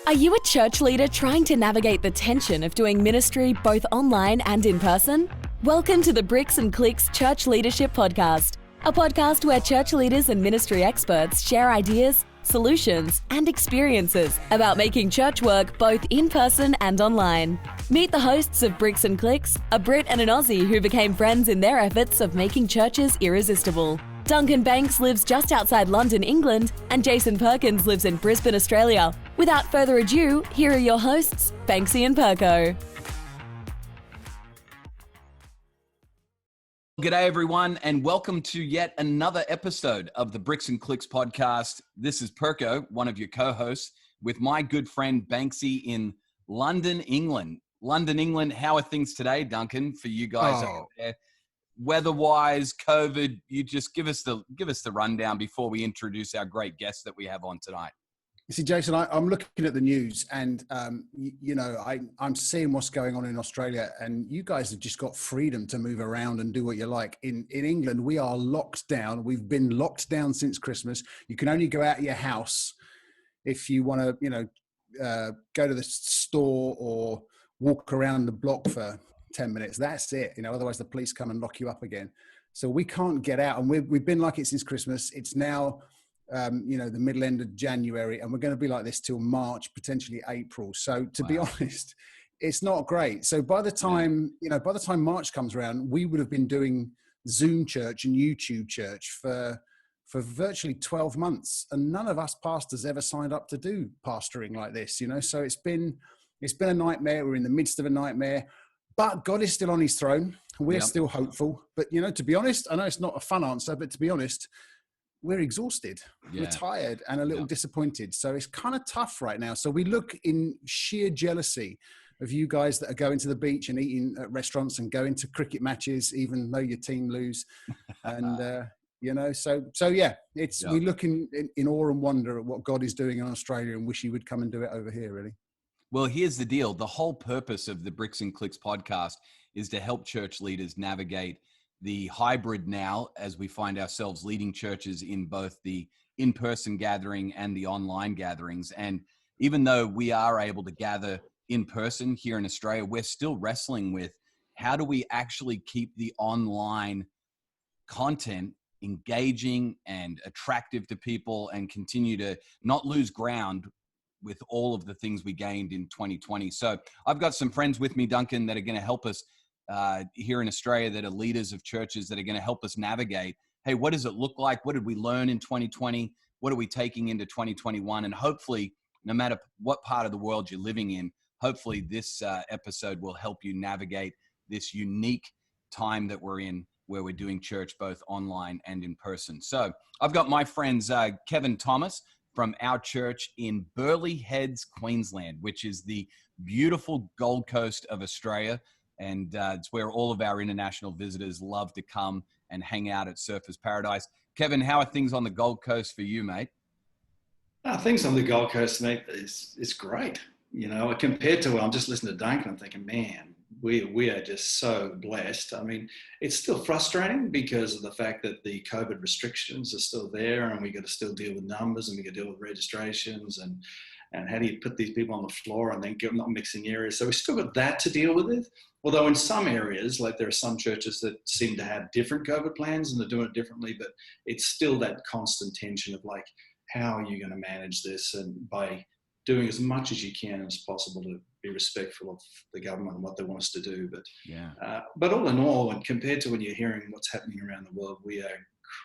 Are you a church leader trying to navigate the tension of doing ministry both online and in person? Welcome to the Bricks and Clicks Church Leadership Podcast, a podcast where church leaders and ministry experts share ideas, solutions, and experiences about making church work both in person and online. Meet the hosts of Bricks and Clicks, a Brit and an Aussie who became friends in their efforts of making churches irresistible. Duncan Banks lives just outside London, England, and Jason Perkins lives in Brisbane, Australia. Without further ado, here are your hosts, Banksy and Perko. G'day everyone, and welcome to yet another episode of the Bricks and Clicks podcast. This is Perko, one of your co-hosts, with my good friend Banksy in London, England. London, England, how are things today, Duncan, for you guys over there? Weather-wise, COVID, you just give us the rundown before we introduce our great guest that we have on tonight. You see, Jason, I'm looking at the news and, I'm seeing what's going on in Australia, and you guys have just got freedom to move around and do what you like. In England, we are locked down. We've been locked down since Christmas. You can only go out of your house if you want to, go to the store or walk around the block for 10 minutes. That's it. Otherwise the police come and lock you up again. So we can't get out, and we've been like it since Christmas. It's now the middle end of January, and we're going to be like this till March, potentially April. So to be honest, it's not great. So by the time March comes around, we would have been doing Zoom church and YouTube church for virtually 12 months. And none of us pastors ever signed up to do pastoring like this, so it's been a nightmare. We're in the midst of a nightmare, but God is still on his throne. We're still hopeful, but to be honest, I know it's not a fun answer, but to be honest, we're exhausted, we're tired and a little disappointed. So it's kind of tough right now. So we look in sheer jealousy of you guys that are going to the beach and eating at restaurants and going to cricket matches, even though your team lose. And, we look in awe and wonder at what God is doing in Australia and wish he would come and do it over here, really. Well, here's the deal. The whole purpose of the Bricks and Clicks podcast is to help church leaders navigate the hybrid now, as we find ourselves leading churches in both the in-person gathering and the online gatherings. And even though we are able to gather in person here in Australia, we're still wrestling with how do we actually keep the online content engaging and attractive to people and continue to not lose ground with all of the things we gained in 2020. So I've got some friends with me, Duncan, that are going to help us here in Australia, that are leaders of churches that are going to help us navigate. Hey, what does it look like? What did we learn in 2020? What are we taking into 2021? And hopefully, no matter what part of the world you're living in, hopefully this episode will help you navigate this unique time that we're in, where we're doing church both online and in person. So I've got my friends, Kevin Thomas from our church in Burleigh Heads, Queensland, which is the beautiful Gold Coast of Australia. And it's where all of our international visitors love to come and hang out at Surfers Paradise. Kevin, how are things on the Gold Coast for you, mate? Things on the Gold Coast, mate, is great. Compared to, I'm just listening to Duncan, I'm thinking, man, we are just so blessed. I mean, it's still frustrating because of the fact that the COVID restrictions are still there, and we got to still deal with numbers, and we got to deal with registrations, and how do you put these people on the floor and then get them not mixing areas. So we still got that to deal with it. Although in some areas, like there are some churches that seem to have different COVID plans and they're doing it differently, but it's still that constant tension of like, how are you going to manage this? And by doing as much as you can as possible to be respectful of the government and what they want us to do. But all in all, and compared to when you're hearing what's happening around the world, we are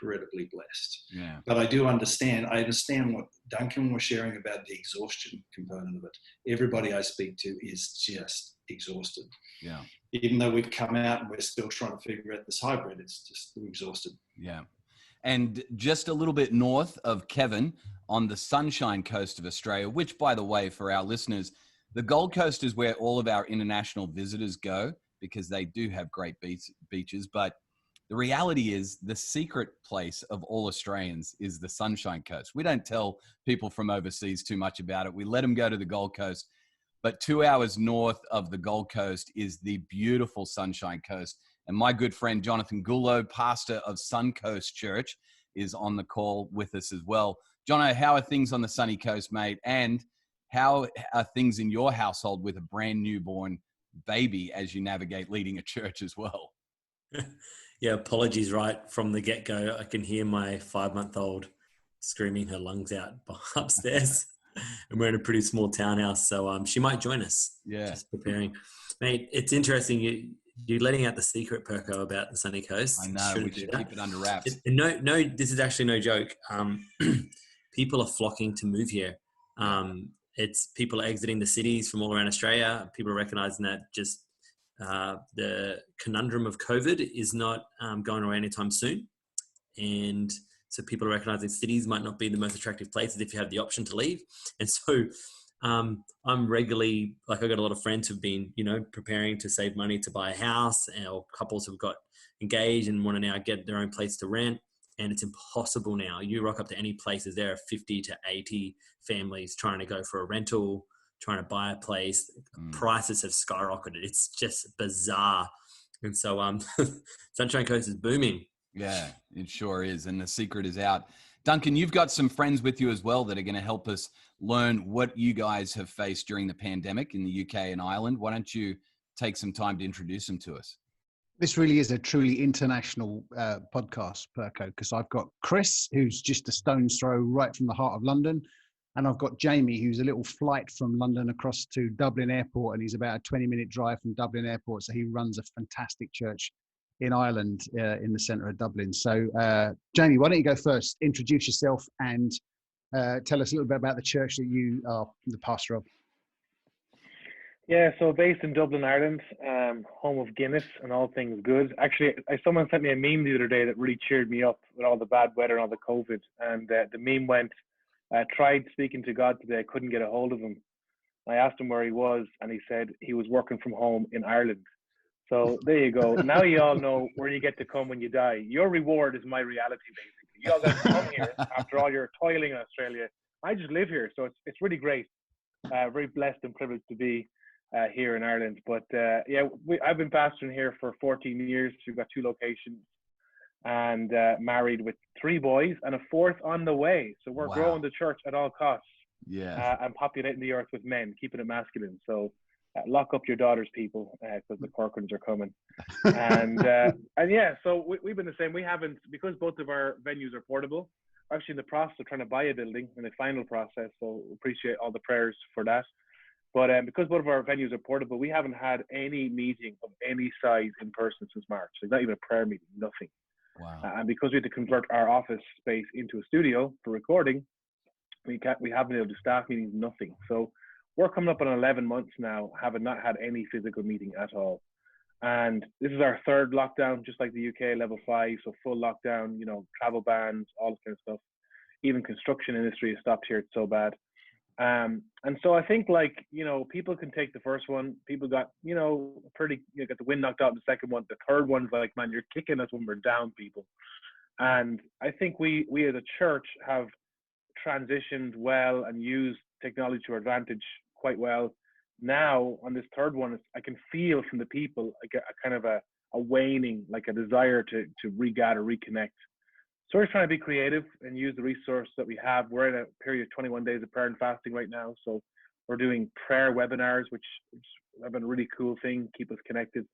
incredibly blessed. Yeah. But I understand what Duncan was sharing about the exhaustion component of it. Everybody I speak to is just exhausted. Yeah. Even though we've come out and we're still trying to figure out this hybrid, it's just exhausted. Yeah. And just a little bit north of Kevin on the Sunshine Coast of Australia, which, by the way, for our listeners, the Gold Coast is where all of our international visitors go because they do have great beaches. But the reality is the secret place of all Australians is the Sunshine Coast. We don't tell people from overseas too much about it. We let them go to the Gold Coast. But 2 hours north of the Gold Coast is the beautiful Sunshine Coast. And my good friend, Jonathan Goulot, pastor of Suncoast Church, is on the call with us as well. Jono, how are things on the sunny coast, mate? And How are things in your household with a brand newborn baby as you navigate leading a church as well? Yeah, apologies right from the get-go. I can hear my 5-month-old screaming her lungs out upstairs. And we're in a pretty small townhouse, so she might join us. Yeah. Just preparing. Mate, it's interesting. You're letting out the secret, Perko, about the Sunny Coast. I know, we should keep it under wraps. No, this is actually no joke. People are flocking to move here. It's people are exiting the cities from all around Australia. People are recognizing that just the conundrum of COVID is not going away anytime soon. And so people are recognizing cities might not be the most attractive places if you have the option to leave. And so I'm regularly, I've got a lot of friends who've been, preparing to save money to buy a house, or couples who've got engaged and want to now get their own place to rent. And it's impossible now. You rock up to any places, there are 50 to 80 families trying to go for a rental, trying to buy a place. Prices have skyrocketed. It's just bizarre. And so Sunshine Coast is booming. Yeah, it sure is. And the secret is out. Duncan, you've got some friends with you as well that are going to help us learn what you guys have faced during the pandemic in the UK and Ireland. Why don't you take some time to introduce them to us? This really is a truly international podcast, Perko, because I've got Chris, who's just a stone's throw right from the heart of London. And I've got Jamie, who's a little flight from London across to Dublin Airport. And he's about a 20-minute drive from Dublin Airport. So he runs a fantastic church in Ireland, in the centre of Dublin. So Jamie, why don't you go first? Introduce yourself and tell us a little bit about the church that you are the pastor of. Yeah, so based in Dublin, Ireland, home of Guinness and all things good. Actually, someone sent me a meme the other day that really cheered me up with all the bad weather and all the COVID. And the meme went, tried speaking to God today, couldn't get a hold of him. I asked him where he was, and he said he was working from home in Ireland. So there you go. Now you all know where you get to come when you die. Your reward is my reality, basically. You all got to come here after all your toiling in Australia. I just live here, so it's really great. Very blessed and privileged to be here in Ireland. But I've been pastoring here for 14 years. We've got 2 locations, and married with 3 boys and a 4th on the way. So we're growing the church at all costs. Yeah. And populating the earth with men, keeping it masculine. So lock up your daughters, people, because the Corcorans are coming. And so we've been the same. We haven't, because both of our venues are portable. We're actually in the process of trying to buy a building in the final process. So appreciate all the prayers for that. But because both of our venues are portable, we haven't had any meeting of any size in person since March. There's not even a prayer meeting, nothing. Wow. And because we had to convert our office space into a studio for recording, we haven't been able to do staff meetings, nothing. So we're coming up on 11 months now, having not had any physical meeting at all. And this is our 3rd lockdown, just like the UK, level 5, so full lockdown, travel bans, all this kind of stuff. Even construction industry has stopped here, it's so bad. And so I think, people can take the first one. People got, got the wind knocked out in the second one. The third one's like, man, you're kicking us when we're down, people. And I think we as a church have transitioned well and used technology to our advantage quite well. Now on this third one, I can feel from the people like a kind of a waning, like a desire to regather, reconnect. So we're trying to be creative and use the resource that we have. We're in a period of 21 days of prayer and fasting right now. So we're doing prayer webinars, which have been a really cool thing, keep us connected.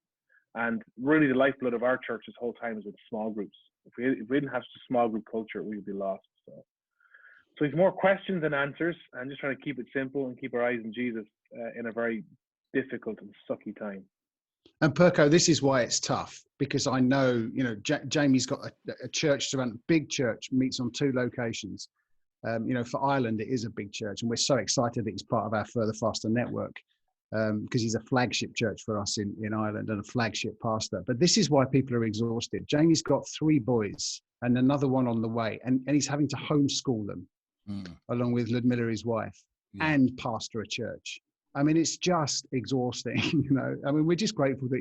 And really the lifeblood of our church this whole time is with small groups. If we didn't have such a small group culture, we would be lost. So it's more questions than answers. I'm just trying to keep it simple and keep our eyes on Jesus in a very difficult and sucky time. And Perko, this is why it's tough, because I know, Jamie's got a church to run, big church, meets on 2 locations. For Ireland, it is a big church, and we're so excited that he's part of our Further Faster network, because he's a flagship church for us in Ireland and a flagship pastor. But this is why people are exhausted. Jamie's got 3 boys and another one on the way, and he's having to homeschool them. Along with Ludmilla, his wife, and pastor a church. I mean, it's just exhausting, I mean, we're just grateful that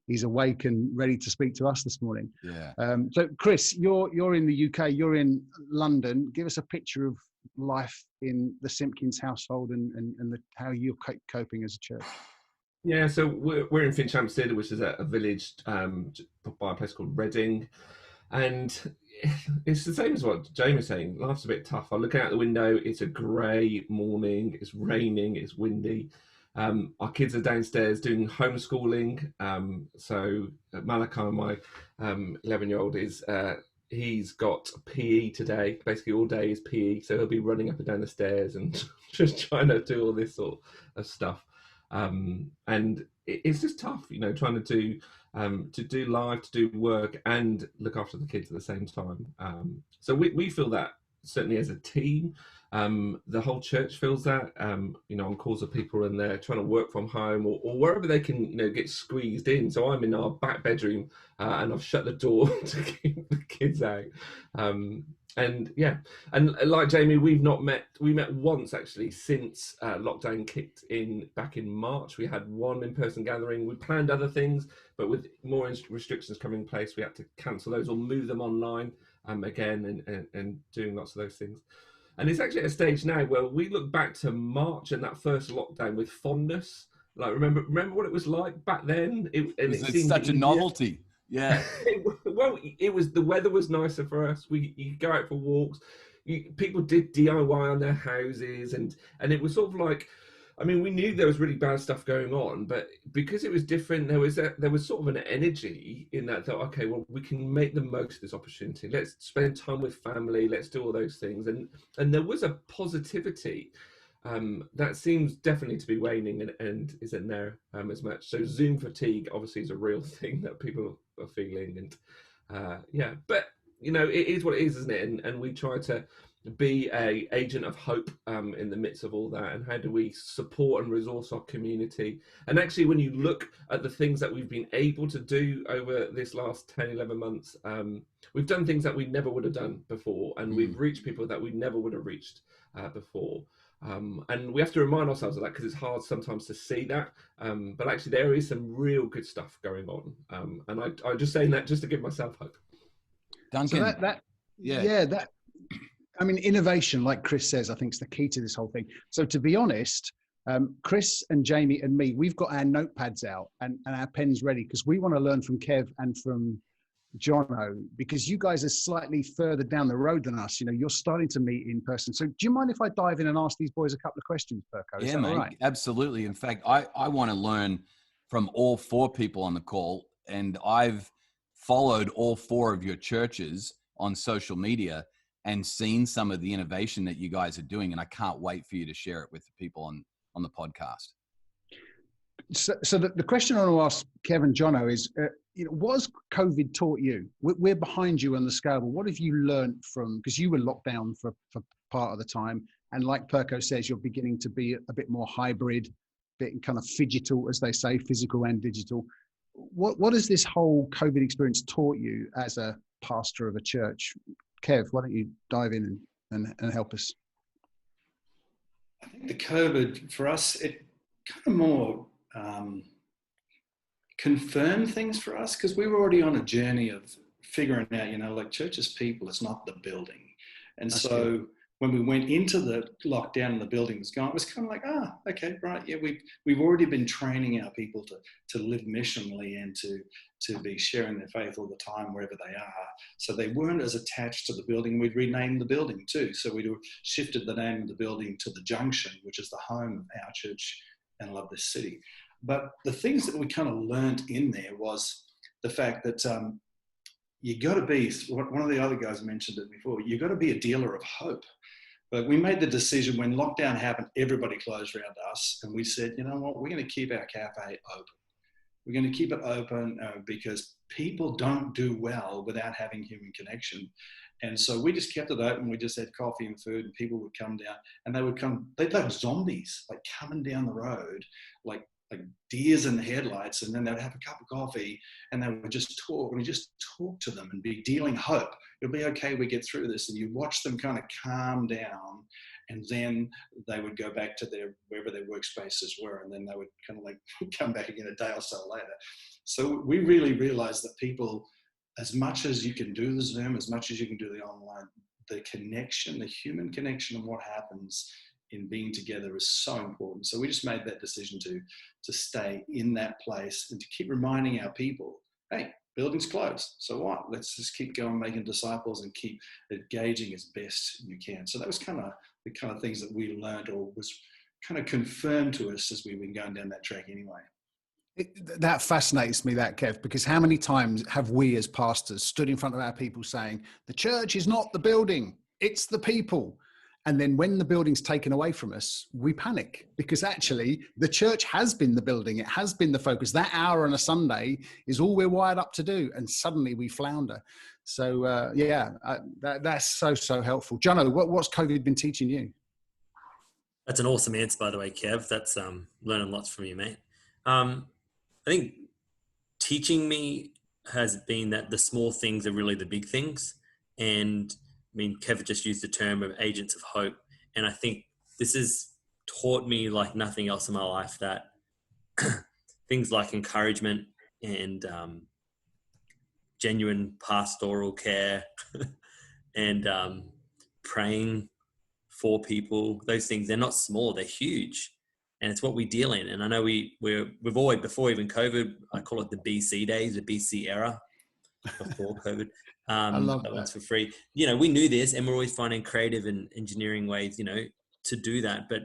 he's awake and ready to speak to us this morning. Yeah. So Chris, you're in the UK, you're in London. Give us a picture of life in the Simpkins household and how you're coping as a church. Yeah, so we're in Finchampstead, which is a village by a place called Reading. And it's the same as what Jamie was saying. Life's a bit tough. I look out the window. It's a grey morning. It's raining. It's windy. Our kids are downstairs doing homeschooling. So Malachi, my 11-year-old, is he's got PE today. Basically, all day is PE. So he'll be running up and down the stairs and just trying to do all this sort of stuff. And it's just tough, trying to do live, to do work, and look after the kids at the same time. So we feel that certainly as a team. The whole church feels that, on calls of people and they're trying to work from home or wherever they can, get squeezed in. So I'm in our back bedroom and I've shut the door to keep the kids out. And like Jamie, we met once actually since lockdown kicked in back in March. We had one in-person gathering. We planned other things, but with more restrictions coming in place, we had to cancel those or move them online again and doing lots of those things. And it's actually at a stage now where we look back to March and that first lockdown with fondness. Like remember what it was like back then. It seemed such a novelty. Yeah. It was, the weather was nicer for us. You could go out for walks. People did DIY on their houses, and it was sort of like, we knew there was really bad stuff going on, but because it was different, there was sort of an energy in that thought, okay, well, we can make the most of this opportunity. Let's spend time with family. Let's do all those things. And there was a positivity that seems definitely to be waning and isn't there as much. So Zoom fatigue obviously is a real thing that people are feeling. And but it is what it is, isn't it? And we try to be a agent of hope in the midst of all that. And how do we support and resource our community? And actually, when you look at the things that we've been able to do over this last 10, 11 months, we've done things that we never would have done before. And we've reached people that we never would have reached before. And we have to remind ourselves of that because it's hard sometimes to see that. But actually, there is some real good stuff going on. And I'm just saying that just to give myself hope. Duncan. So innovation, like Chris says, I think is the key to this whole thing. So to be honest, Chris and Jamie and me, we've got our notepads out and our pens ready because we want to learn from Kev and from Jono, because you guys are slightly further down the road than us. You're starting to meet in person. So do you mind if I dive in and ask these boys a couple of questions, Perko? Yeah, mate, right? Absolutely. In fact, I want to learn from all four people on the call, and I've followed all four of your churches on social media and seen some of the innovation that you guys are doing. And I can't wait for you to share it with the people on the podcast. So the question I want to ask Kevin Jono is, what has COVID taught you? We're behind you on the scale, but what have you learned from, because you were locked down for part of the time. And like Perko says, you're beginning to be a bit more hybrid, bit kind of phygital, as they say, physical and digital. What has this whole COVID experience taught you as a pastor of a church? Kev, why don't you dive in and help us? I think the COVID, for us, it kind of more confirmed things for us because we were already on a journey of figuring out, like church as people, it's not the building. And that's so good. When we went into the lockdown and the building was gone, it was kind of like, okay, right, yeah, we've already been training our people to live missionally and to be sharing their faith all the time wherever they are. So they weren't as attached to the building. We'd renamed the building too. So we'd shifted the name of the building to the Junction, which is the home of our church and Love This City. But the things that we kind of learned in there was the fact that you got to be, one of the other guys mentioned it before, you got to be a dealer of hope. But we made the decision when lockdown happened, everybody closed around us. And we said, you know what, we're going to keep our cafe open. We're going to keep it open because people don't do well without having human connection. And so we just kept it open. We just had coffee and food and people would come down and they'd like zombies, like coming down the road, like deers in the headlights. And then they'd have a cup of coffee and they would just talk, and we just talk to them and be dealing hope. It'll be okay, we get through this. And you watch them kind of calm down, and then they would go back to wherever their workspaces were, and then they would kind of like come back again a day or so later. So we really realized that people, as much as you can do the Zoom, as much as you can do the online, the connection, the human connection, and what happens in being together is so important. So we just made that decision to stay in that place and to keep reminding our people, hey, building's closed. So what? Let's just keep going, making disciples and keep engaging as best you can. So that was kind of the kind of things that we learned, or was kind of confirmed to us as we've been going down that track anyway. That fascinates me, that, Kev, because how many times have we as pastors stood in front of our people saying, the church is not the building, it's the people. And then when the building's taken away from us, we panic, because actually the church has been the building. It has been the focus. That hour on a Sunday is all we're wired up to do. And suddenly we flounder. So that's so helpful. Jono, what's COVID been teaching you? That's an awesome answer, by the way, Kev. That's learning lots from you, mate. I think teaching me has been that the small things are really the big things. And I mean, Kev just used the term of agents of hope. And I think this has taught me like nothing else in my life, that things like encouragement and genuine pastoral care and praying for people, those things, they're not small, they're huge. And it's what we deal in. And I know we've always, before even COVID, I call it the BC days, the BC era, before COVID. I love that that. one's for free. You know, we knew this, and we're always finding creative and engineering ways, you know, to do that. But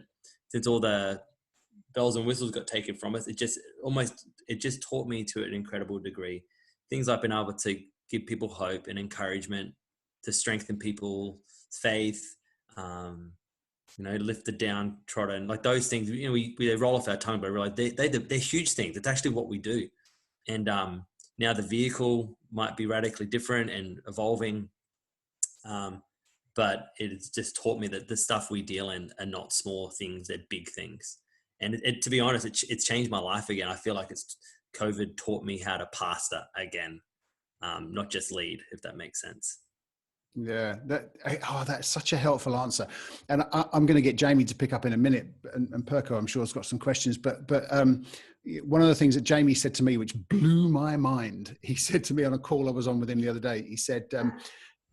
since all the bells and whistles got taken from us, it just taught me to an incredible degree. Things I've been able to give people hope and encouragement, to strengthen people's faith, you know, lift the downtrodden, like those things, you know, they roll off our tongue, but I realize they're huge things. It's actually what we do. And now the vehicle might be radically different and evolving, but it's just taught me that the stuff we deal in are not small things, they're big things. And to be honest, it's changed my life again. I feel like COVID taught me how to pastor again, not just lead, if that makes sense. Yeah, that's such a helpful answer. And I'm going to get Jamie to pick up in a minute, and Perko, I'm sure, has got some questions. But one of the things that Jamie said to me, which blew my mind, he said to me on a call I was on with him the other day, he said,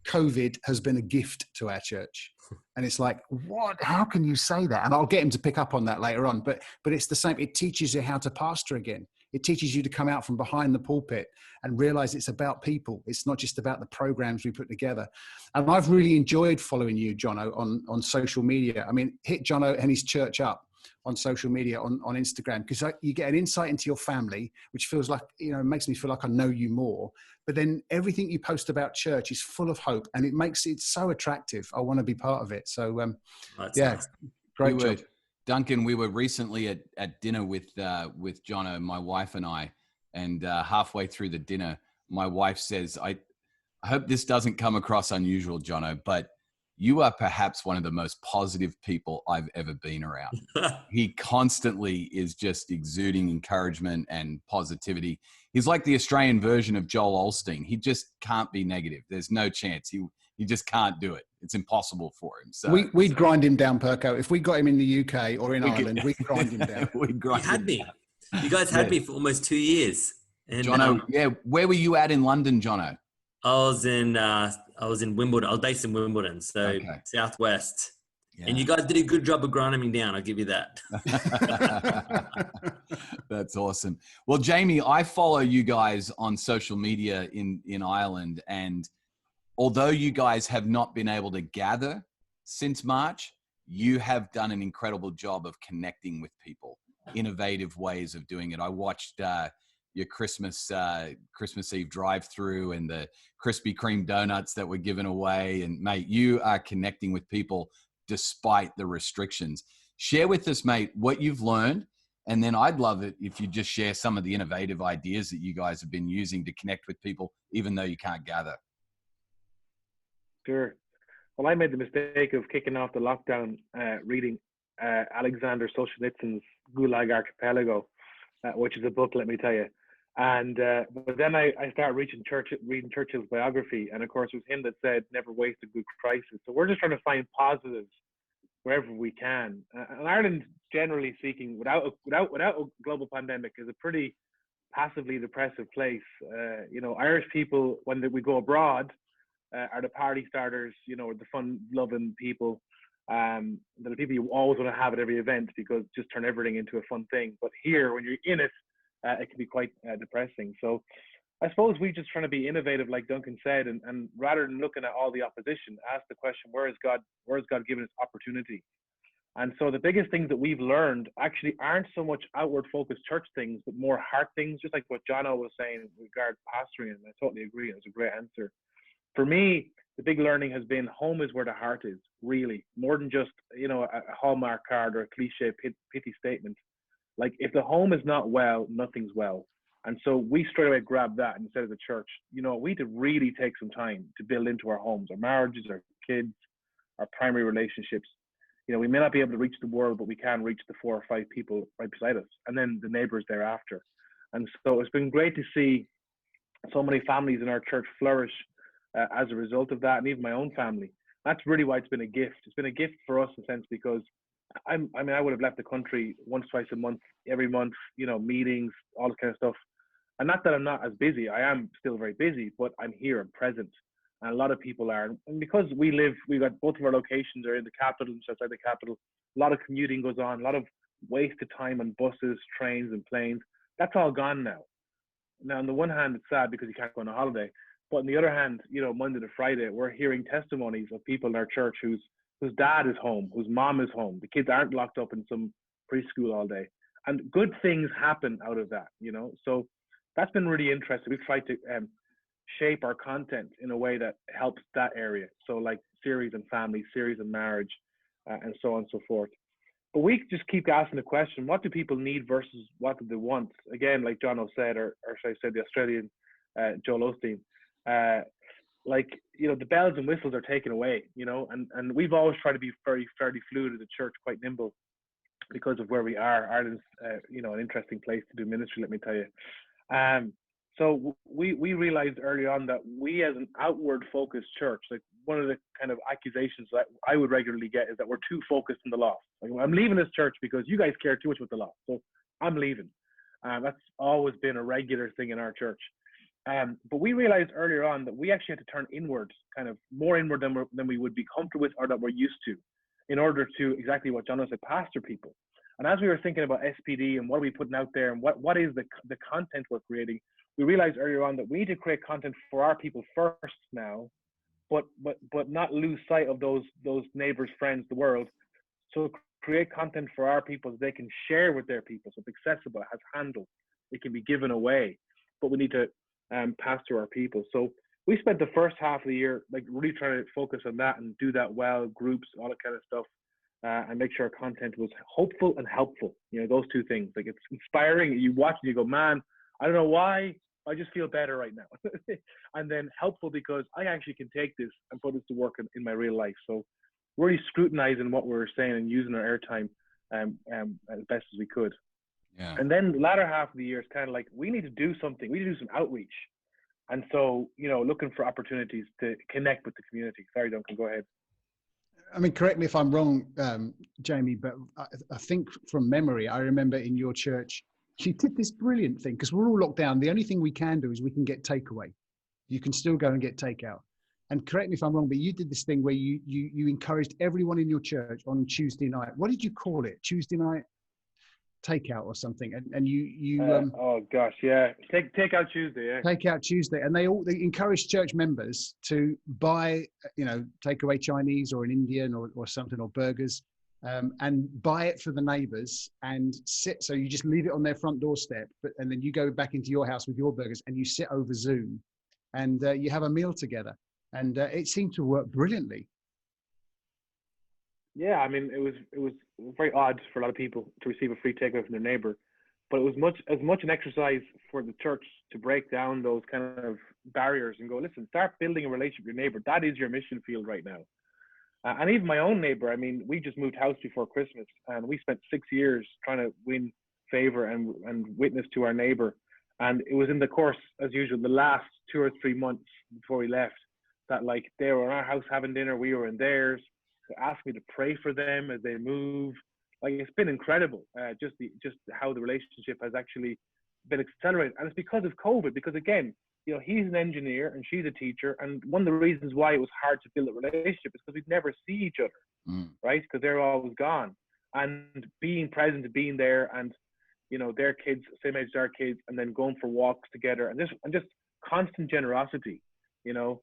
COVID has been a gift to our church. And it's like, what? How can you say that? And I'll get him to pick up on that later on. But it's the same. It teaches you how to pastor again. It teaches you to come out from behind the pulpit and realize it's about people. It's not just about the programs we put together. And I've really enjoyed following you, Jono, on social media. I mean, hit Jono and his church up on social media, on Instagram, because you get an insight into your family, which feels like, you know, makes me feel like I know you more. But then everything you post about church is full of hope, and it makes it so attractive. I want to be part of it. So, nice. Great job. Duncan, we were recently at dinner with Jono, my wife and I, and halfway through the dinner, my wife says, I hope this doesn't come across unusual, Jono, but you are perhaps one of the most positive people I've ever been around. He constantly is just exuding encouragement and positivity. He's like the Australian version of Joel Osteen. He just can't be negative. There's no chance. He just can't do it. It's impossible for him. So we'd grind him down, Perko. If we got him in the UK or in Ireland, we'd grind him down. You guys had me for almost 2 years. And, Jono, where were you at in London, Jono? I was in Wimbledon. I was based in Wimbledon, so Southwest. Yeah. And you guys did a good job of grinding me down. I'll give you that. That's awesome. Well, Jamie, I follow you guys on social media in Ireland, and although you guys have not been able to gather since March, you have done an incredible job of connecting with people, innovative ways of doing it. I watched your Christmas Eve drive-through and the Krispy Kreme donuts that were given away. And mate, you are connecting with people despite the restrictions. Share with us, mate, what you've learned. And then I'd love it if you just share some of the innovative ideas that you guys have been using to connect with people, even though you can't gather. Sure. Well, I made the mistake of kicking off the lockdown reading Alexander Solzhenitsyn's Gulag Archipelago, which is a book, let me tell you. And but then I started reading Churchill's biography, and of course it was him that said, "Never waste a good crisis." So we're just trying to find positives wherever we can. And Ireland, generally speaking, without a global pandemic, is a pretty passively depressive place. You know, Irish people, when we go abroad, are the party starters. You know, the fun-loving people. They're the people you always want to have at every event, because just turn everything into a fun thing. But here, when you're in it, it can be quite depressing. So I suppose we just trying to be innovative, like Duncan said, and rather than looking at all the opposition, ask the question, where is God given us opportunity? And so the biggest things that we've learned actually aren't so much outward focused church things, but more heart things, just like what Jono was saying in regard to pastoring, and I totally agree. It was a great answer. For me, the big learning has been home is where the heart is, really, more than just, a Hallmark card or a cliche pithy statement. Like, if the home is not well, nothing's well. And so we straight away grabbed that and said as a church, we need to really take some time to build into our homes, our marriages, our kids, our primary relationships. We may not be able to reach the world, but we can reach the 4 or 5 people right beside us, and then the neighbors thereafter. And so it's been great to see so many families in our church flourish as a result of that, and even my own family. That's really why it's been a gift. It's been a gift for us in a sense, because I would have left the country once, twice a month, every month, meetings, all this kind of stuff. And not that I'm not as busy. I am still very busy, but I'm here, I'm present. And a lot of people are. And because we've got both of our locations are in the capital and outside the capital, a lot of commuting goes on, a lot of wasted time on buses, trains, and planes. That's all gone now. Now, on the one hand, it's sad because you can't go on a holiday. But on the other hand, Monday to Friday, we're hearing testimonies of people in our church whose dad is home, whose mom is home. The kids aren't locked up in some preschool all day. And good things happen out of that, So that's been really interesting. We've tried to shape our content in a way that helps that area. So like series on family, series on marriage, and so on and so forth. But we just keep asking the question, what do people need versus what do they want? Again, like Jono said, or should I say the Australian Joel Osteen, the bells and whistles are taken away, and we've always tried to be fairly fluid as a church, quite nimble because of where we are. Ireland's, an interesting place to do ministry, let me tell you. So we realized early on that we, as an outward focused church, like one of the kind of accusations that I would regularly get is that we're too focused on the lost. Like, I'm leaving this church because you guys care too much about the lost, so I'm leaving. That's always been a regular thing in our church. But we realized earlier on that we actually had to turn inwards, kind of more inward than we would be comfortable with or that we're used to, in order to, exactly what Jono said, pastor people. And as we were thinking about SPD and what are we putting out there and what is the content we're creating, we realized earlier on that we need to create content for our people first now, but not lose sight of those neighbors, friends, the world. So create content for our people that they can share with their people. So it's accessible, it has handle, it can be given away, but we need to pastor our people. So we spent the first half of the year like really trying to focus on that and do that well, groups, all that kind of stuff. And make sure our content was hopeful and helpful. Those two things. Like, it's inspiring. You watch and you go, man, I don't know why, I just feel better right now. And then helpful because I actually can take this and put this to work in my real life. So really scrutinizing what we were saying and using our airtime as best as we could. Yeah. And then the latter half of the year is kind of like, we need to do something. We need to do some outreach. And so, looking for opportunities to connect with the community. Sorry, Duncan, go ahead. I mean, correct me if I'm wrong, Jamie, but I think from memory, I remember in your church, you did this brilliant thing because we're all locked down. The only thing we can do is we can get takeaway. You can still go and get takeout. And correct me if I'm wrong, but you did this thing where you encouraged everyone in your church on Tuesday night. What did you call it? Tuesday night takeout or something? And you oh gosh, yeah, takeout Tuesday, yeah. Takeout Tuesday, and they encouraged church members to buy, takeaway Chinese or an Indian or something, or burgers, and buy it for the neighbors and sit. So you just leave it on their front doorstep, and then you go back into your house with your burgers and you sit over Zoom, and you have a meal together. And it seemed to work brilliantly. Yeah, I mean, it was very odd for a lot of people to receive a free takeaway from their neighbor, but it was as much an exercise for the church to break down those kind of barriers and go, listen, start building a relationship with your neighbor. That is your mission field right now. And even my own neighbor, I mean, we just moved house before Christmas, and we spent 6 years trying to win favor and witness to our neighbor. And it was in the course, as usual, the last 2 or 3 months before we left, that like they were in our house having dinner, we were in theirs. They asked me to pray for them as they move. Like, it's been incredible, just how the relationship has actually been accelerated. And it's because of COVID, because again, he's an engineer and she's a teacher. And one of the reasons why it was hard to build a relationship is because we'd never see each other, right? Because they're always gone. And being present, being there, and, their kids, same age as our kids, and then going for walks together and just constant generosity, you know,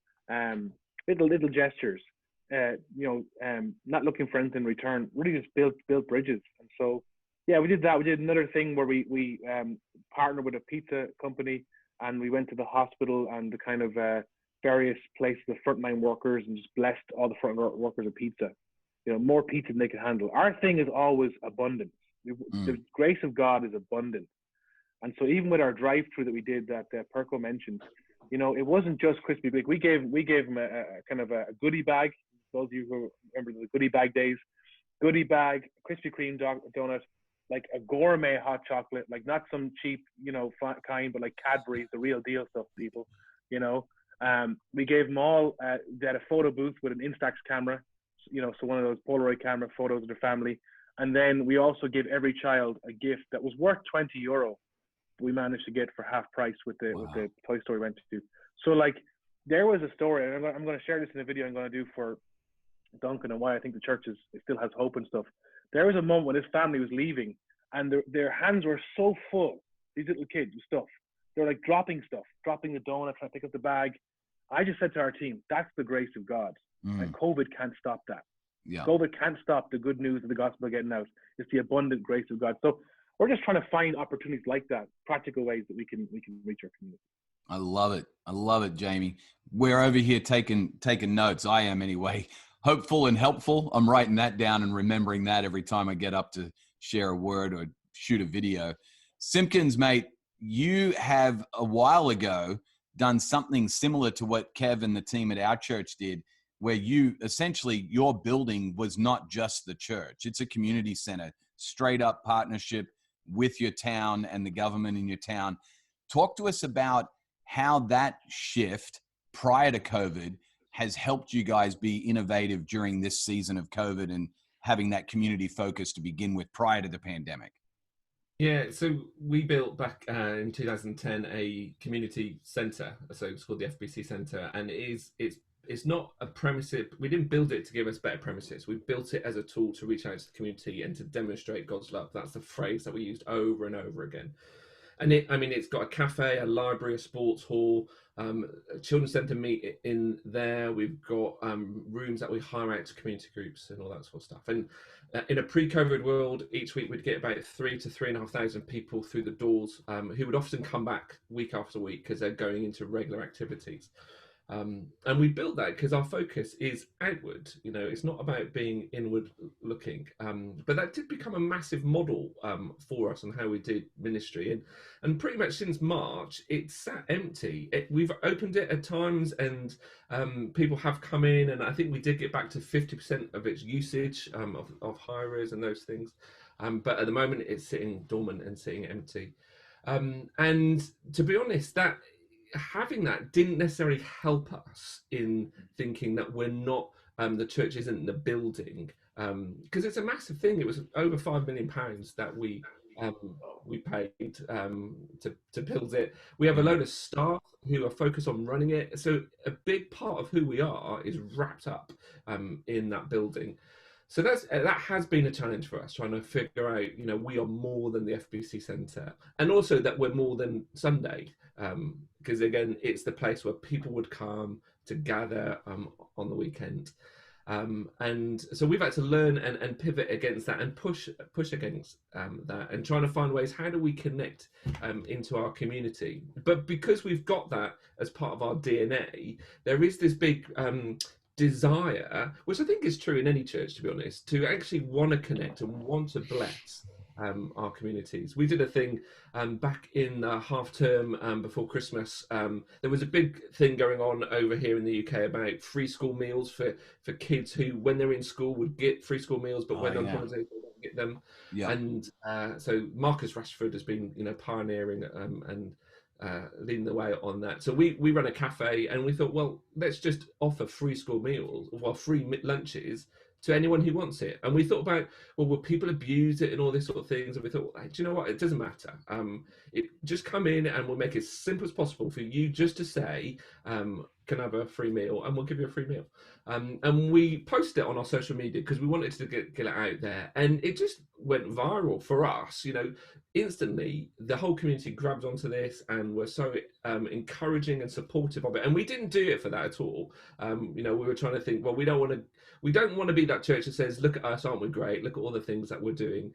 little gestures, not looking for anything in return, really just built bridges. And so, yeah, we did that. We did another thing where we partnered with a pizza company, and we went to the hospital and the kind of various places, the frontline workers, and just blessed all the frontline workers with pizza. You know, more pizza than they could handle. Our thing is always abundance. The grace of God is abundant. And so even with our drive-through that we did that Perko mentioned, you know, it wasn't just crispy big. We gave them a kind of a goodie bag. Those of you who remember the goodie bag days, goodie bag, Krispy Kreme donut, like a gourmet hot chocolate, like not some cheap, you know, kind, but like Cadbury's, the real deal stuff, people, you know. We gave them all, they had a photo booth with an Instax camera, you know, so one of those Polaroid camera photos of their family. And then we also gave every child a gift that was worth €20. We managed to get for half price with the Toy Story went to. So like there was a story, and I'm going to share this in a video I'm going to do for Duncan and why I think the church still has hope and stuff. There was a moment when his family was leaving, and their hands were so full, these little kids with stuff. They're like dropping the donut, trying to pick up the bag. I just said to our team, that's the grace of God. And COVID can't stop that. Yeah. COVID can't stop the good news of the gospel getting out. It's the abundant grace of God. So we're just trying to find opportunities like that, practical ways that we can reach our community. I love it, Jamie. We're over here taking notes. I am anyway. Hopeful and helpful. I'm writing that down and remembering that every time I get up to share a word or shoot a video. Simpkins, mate, you have a while ago done something similar to what Kev and the team at our church did, where you essentially, your building was not just the church. It's a community center, straight up partnership with your town and the government in your town. Talk to us about how that shift prior to COVID has helped you guys be innovative during this season of COVID and having that community focus to begin with prior to the pandemic. Yeah, so we built back in 2010 a community centre, so it's called the FBC Centre, and it's not a premises. We didn't build it to give us better premises. We built it as a tool to reach out to the community and to demonstrate God's love. That's the phrase that we used over and over again. And it's got a cafe, a library, a sports hall, a children's centre meet in there. We've got rooms that we hire out to community groups and all that sort of stuff. And in a pre-COVID world, each week we'd get about 3,000 to 3,500 people through the doors who would often come back week after week because they're going into regular activities. And we built that because our focus is outward. You know, it's not about being inward looking, but that did become a massive model for us on how we did ministry. And pretty much since March, it's sat empty. We've opened it at times, and people have come in, and I think we did get back to 50% of its usage of hirers and those things. But at the moment, it's sitting dormant and sitting empty. And to be honest, that having that didn't necessarily help us in thinking that we're not, the church isn't the building, because it's a massive thing. It was over £5 million that we paid to build it. We have a load of staff who are focused on running it. So a big part of who we are is wrapped up in that building. So that has been a challenge for us, trying to figure out, you know, we are more than the FBC Centre, and also that we're more than Sunday, because again, it's the place where people would come to gather on the weekend. And so we've had to learn and pivot against that and push against that, and trying to find ways, how do we connect into our community? But because we've got that as part of our DNA, there is this big desire, which I think is true in any church, to be honest, to actually want to connect and want to bless our communities. We did a thing back in half term before Christmas. There was a big thing going on over here in the UK about free school meals for kids who, when they're in school, would get free school meals, but when on holiday they don't get them. Yeah. And so Marcus Rashford has been, you know, pioneering and leading the way on that. So we run a cafe, and we thought, well, let's just offer free school meals, well, free lunches to anyone who wants it. And we thought about, well, will people abuse it and all this sort of things? And we thought, hey, do you know what? It doesn't matter. It just come in, and we'll make it as simple as possible for you just to say, can have a free meal, and we'll give you a free meal. And we posted it on our social media because we wanted to get it out there, and it just went viral for us. Instantly the whole community grabbed onto this and were so encouraging and supportive of it. And we didn't do it for that at all. We were trying to think, well, we don't want to be that church that says, look at us, aren't we great? Look at all the things that we're doing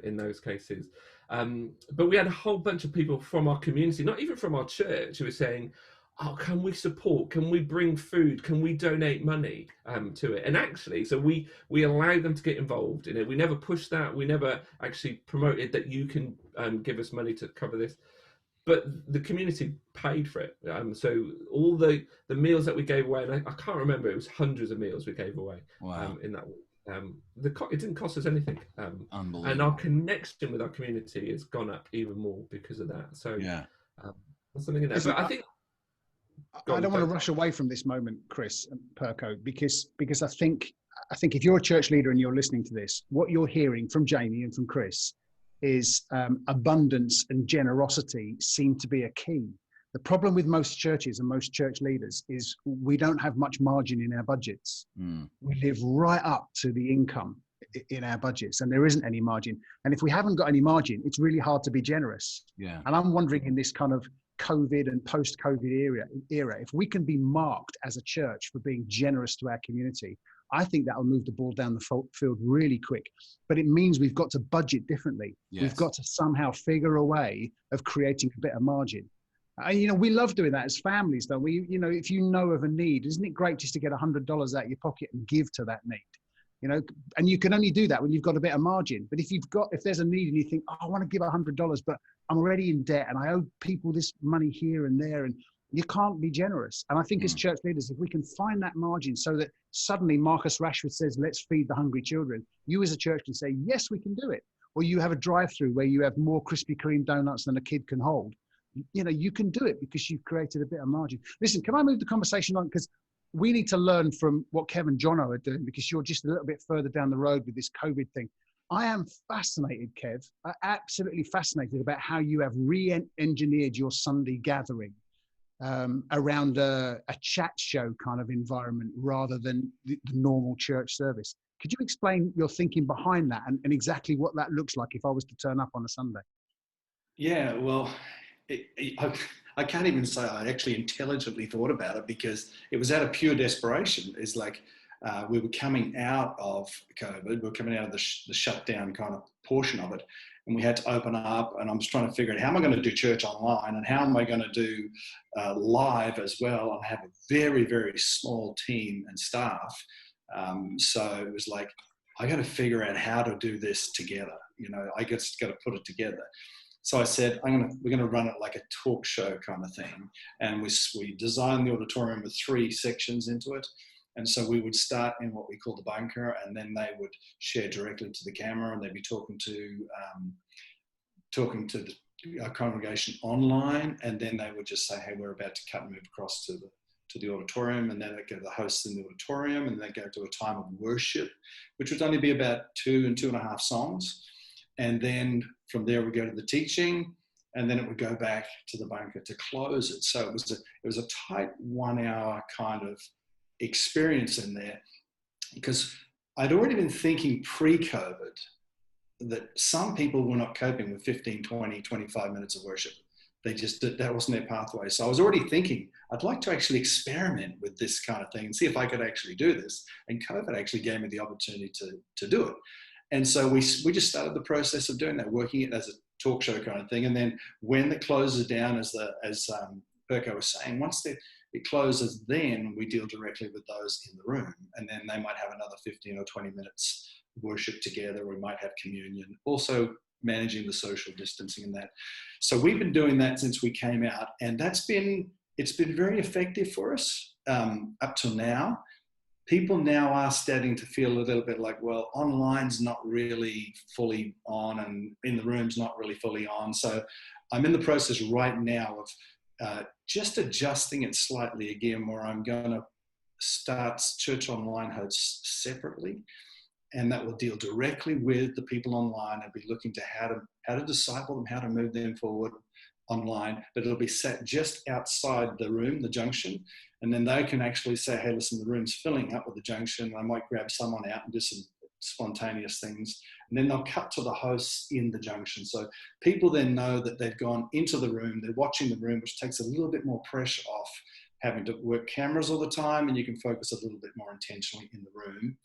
in those cases. But we had a whole bunch of people from our community, not even from our church, who were saying, oh, can we support? Can we bring food? Can we donate money to it? And actually, so we allowed them to get involved in it. We never pushed that. We never actually promoted that you can give us money to cover this. But the community paid for it. So all the meals that we gave away, and I can't remember, it was hundreds of meals we gave away in that week. It didn't cost us anything. Unbelievable. And our connection with our community has gone up even more because of that. So yeah, there's something in there. But I think I don't want to rush away from this moment, Chris and Perko, because I think if you're a church leader and you're listening to this, what you're hearing from Jamie and from Chris is abundance and generosity seem to be a key. The problem with most churches and most church leaders is we don't have much margin in our budgets. We live right up to the income in our budgets, and there isn't any margin. And if we haven't got any margin, it's really hard to be generous. Yeah. And I'm wondering, in this kind of COVID and post-COVID era, if we can be marked as a church for being generous to our community, I think that will move the ball down the field really quick. But it means we've got to budget differently. Yes. We've got to somehow figure a way of creating a bit of margin. We love doing that as families, though. If you know of a need, isn't it great just to get $100 out of your pocket and give to that need? And you can only do that when you've got a bit of margin. But if there's a need and you think, oh, I want to give $100, but I'm already in debt and I owe people this money here and there, and you can't be generous. And I think as church leaders, if we can find that margin so that suddenly Marcus Rashford says, let's feed the hungry children, you as a church can say, yes, we can do it. Or you have a drive-through where you have more Krispy Kreme donuts than a kid can hold. You can do it because you've created a bit of margin. Listen, can I move the conversation on? Because we need to learn from what Kev and Jono are doing, because you're just a little bit further down the road with this COVID thing. I am fascinated, Kev, absolutely fascinated about how you have re-engineered your Sunday gathering around a chat show kind of environment rather than the normal church service. Could you explain your thinking behind that and exactly what that looks like if I was to turn up on a Sunday? Yeah, well, I can't even say I actually intelligently thought about it, because it was out of pure desperation. It's like we were coming out of COVID, we were coming out of the shutdown kind of portion of it, and we had to open up, and I was trying to figure out how am I going to do church online and how am I going to do live as well, and have a very, very small team and staff. So it was like, I got to figure out how to do this together. I just got to put it together. So I said, we're going to run it like a talk show kind of thing. And we designed the auditorium with 3 sections into it. And so we would start in what we call the bunker, and then they would share directly to the camera, and they'd be talking to our congregation online. And then they would just say, hey, we're about to cut and move across to the auditorium. And then they'd go to the hosts in the auditorium, and then they'd go to a time of worship, which would only be about 2 and 2.5 songs. And then from there we go to the teaching, and then it would go back to the bunker to close it. So it was a tight 1 hour kind of experience in there, because I'd already been thinking pre-COVID that some people were not coping with 15, 20, 25 minutes of worship. That wasn't their pathway. So I was already thinking, I'd like to actually experiment with this kind of thing and see if I could actually do this. And COVID actually gave me the opportunity to do it. And so we just started the process of doing that, working it as a talk show kind of thing. And then when it closes down, as Perko was saying, once it closes, then we deal directly with those in the room. And then they might have another 15 or 20 minutes worship together. We might have communion, also managing the social distancing and that. So we've been doing that since we came out, and it's been very effective for us up till now. People now are starting to feel a little bit like, well, online's not really fully on and in the room's not really fully on. So I'm in the process right now of just adjusting it slightly again, where I'm going to start church online hosts separately, and that will deal directly with the people online and be looking to how to disciple them, how to move them forward, online, but it'll be set just outside the room, the junction. And then they can actually say, hey, listen, the room's filling up with the junction. I might grab someone out and do some spontaneous things. And then they'll cut to the hosts in the junction. So people then know that they've gone into the room, they're watching the room, which takes a little bit more pressure off having to work cameras all the time, and you can focus a little bit more intentionally in the room.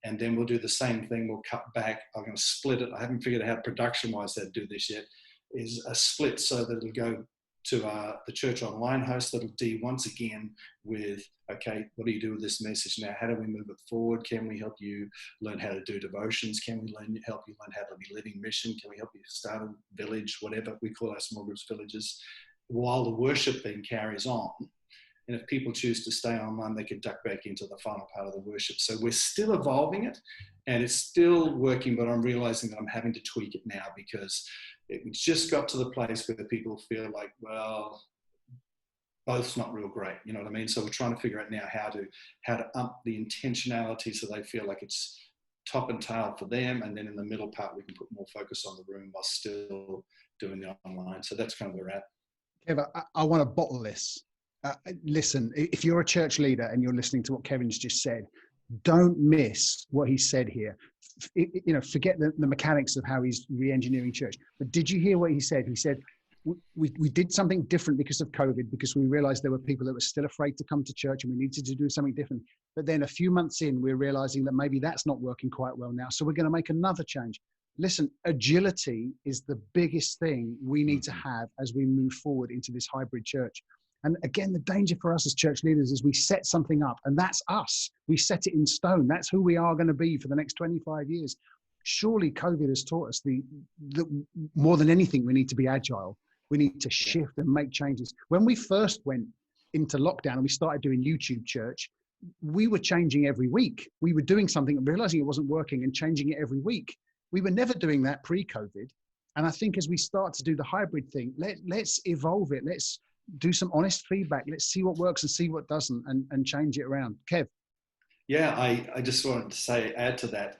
And then we'll do the same thing. We'll cut back. I'm going to split it. I haven't figured out how production-wise they'd do this yet, is a split so that it'll go to the church online host that'll deal once again with, okay, what do you do with this message now? How do we move it forward? Can we help you learn how to do devotions? Can we help you learn how to be living mission? Can we help you start a village, whatever we call our small groups villages, while the worship then carries on. And if people choose to stay online, they can duck back into the final part of the worship. So we're still evolving it, and it's still working, but I'm realizing that I'm having to tweak it now because it just got to the place where people feel like, well, both's not real great. You know what I mean? So we're trying to figure out now how to up the intentionality so they feel like it's top and tail for them. And then in the middle part, we can put more focus on the room while still doing the online. So that's kind of where we're at. Kev, I want to bottle this. Listen, if you're a church leader and you're listening to what Kevin's just said, don't miss what he said here. Forget the mechanics of how he's re-engineering church. But did you hear what he said? He said, we did something different because of COVID, because we realized there were people that were still afraid to come to church and we needed to do something different. But then a few months in, we're realizing that maybe that's not working quite well now. So we're going to make another change. Listen, agility is the biggest thing we need to have as we move forward into this hybrid church. And again, the danger for us as church leaders is we set something up, and that's us. We set it in stone. That's who we are going to be for the next 25 years. Surely COVID has taught us the more than anything, we need to be agile. We need to shift and make changes. When we first went into lockdown and we started doing YouTube church, we were changing every week. We were doing something and realizing it wasn't working and changing it every week. We were never doing that pre-COVID. And I think as we start to do the hybrid thing, let's evolve it. Let's do some honest feedback. Let's see what works and see what doesn't, and change it around. Kev. Yeah, I just wanted to say, add to that,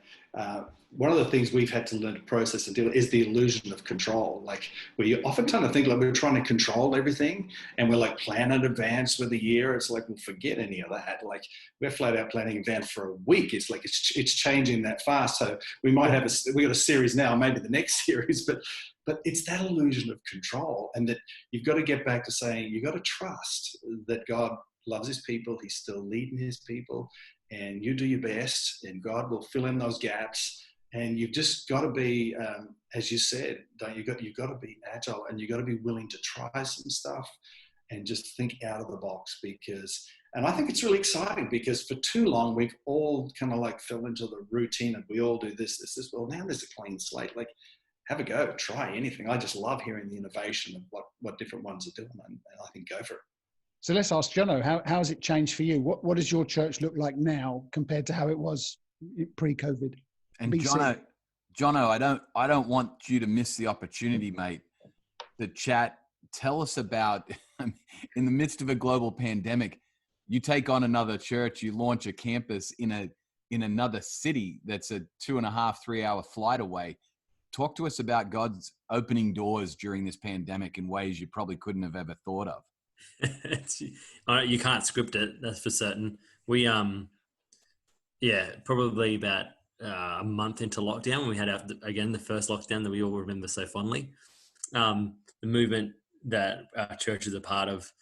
one of the things we've had to learn to process and deal with is the illusion of control. Like, we often tend to think like we're trying to control everything, and we're like plan in advance with a year. It's like, we'll forget any of that. Like, we're flat out planning advance for a week. It's like it's changing that fast. So we might have we got a series now, maybe the next series, but it's that illusion of control, and that you've got to get back to saying, you've got to trust that God loves his people. He's still leading his people, and you do your best, and God will fill in those gaps. And you've just got to be, as you said, you've got to be agile, and you've got to be willing to try some stuff and just think out of the box. And I think it's really exciting, because for too long, we've all kind of like fell into the routine, and we all do this. Well, now there's a clean slate. Like, have a go, try anything. I just love hearing the innovation of what different ones are doing, and I think go for it. So let's ask Jono, how has it changed for you? What does your church look like now compared to how it was pre-COVID? And Jono, I don't want you to miss the opportunity, mate, to chat. Tell us about, in the midst of a global pandemic, you take on another church, you launch a campus in another city that's a 2.5-3 hour flight away. Talk to us about God's opening doors during this pandemic in ways you probably couldn't have ever thought of. You can't script it, that's for certain. We, probably about a month into lockdown, we had the first lockdown that we all remember so fondly. The movement that our church is a part of,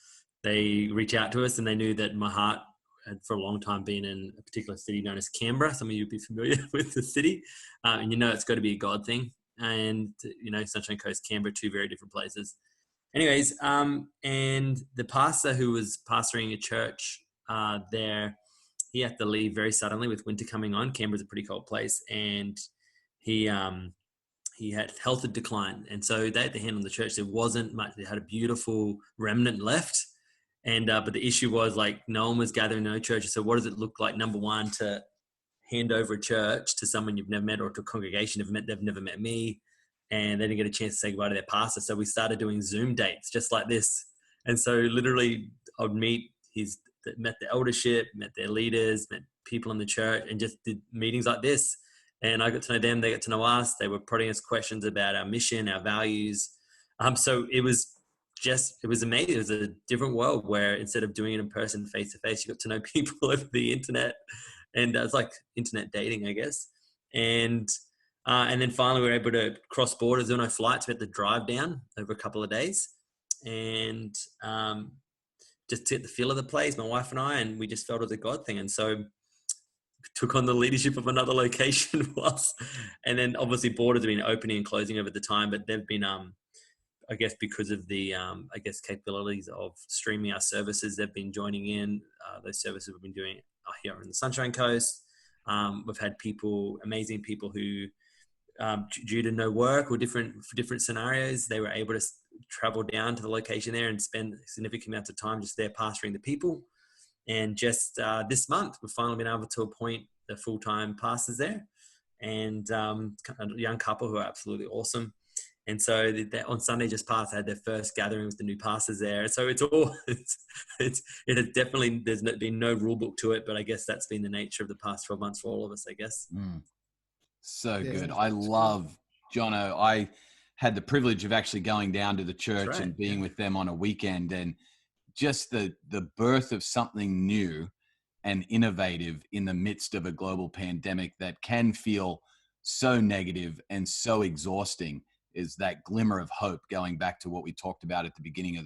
they reached out to us, and they knew that my heart had for a long time been in a particular city known as Canberra. Some of you will be familiar with the city, and it's got to be a God thing. And Sunshine Coast, Canberra, two very different places. Anyways, and the pastor who was pastoring a church there, he had to leave very suddenly with winter coming on. Canberra's a pretty cold place, and he had health decline, and so they had to handle the church. There wasn't much. They had a beautiful remnant left, and but the issue was, like, no one was gathering, no church. So what does it look like? Number one, to hand over a church to someone you've never met, or to a congregation they've never met me, and they didn't get a chance to say goodbye to their pastor. So we started doing Zoom dates just like this. And so literally I would met the eldership, met their leaders, met people in the church, and just did meetings like this. And I got to know them, they got to know us. They were prodding us questions about our mission, our values. So it was it was amazing. It was a different world where instead of doing it in person, face to face, you got to know people over the internet, and it's like internet dating, I guess. And then finally we were able to cross borders. There were no flights. We had to drive down over a couple of days, and just to get the feel of the place, my wife and I, and we just felt it was a God thing. And so took on the leadership of another location and then obviously borders have been opening and closing over the time, but they've been, I guess because of the, capabilities of streaming our services, they've been joining in. Those services we've been doing here on the Sunshine Coast. We've had amazing people who, due to no work or for different scenarios, they were able to travel down to the location there and spend significant amounts of time just there pastoring the people. And just this month, we've finally been able to appoint the full-time pastors there, and a young couple who are absolutely awesome. And so on Sunday just past, I had their first gathering with the new pastors there. So it has definitely, there's been no rule book to it, but I guess that's been the nature of the past 12 months for all of us, I guess. So good. I love Jono. I had the privilege of actually going down to the church and being with them on a weekend, and just the birth of something new and innovative in the midst of a global pandemic that can feel so negative and so exhausting is that glimmer of hope, going back to what we talked about at the beginning of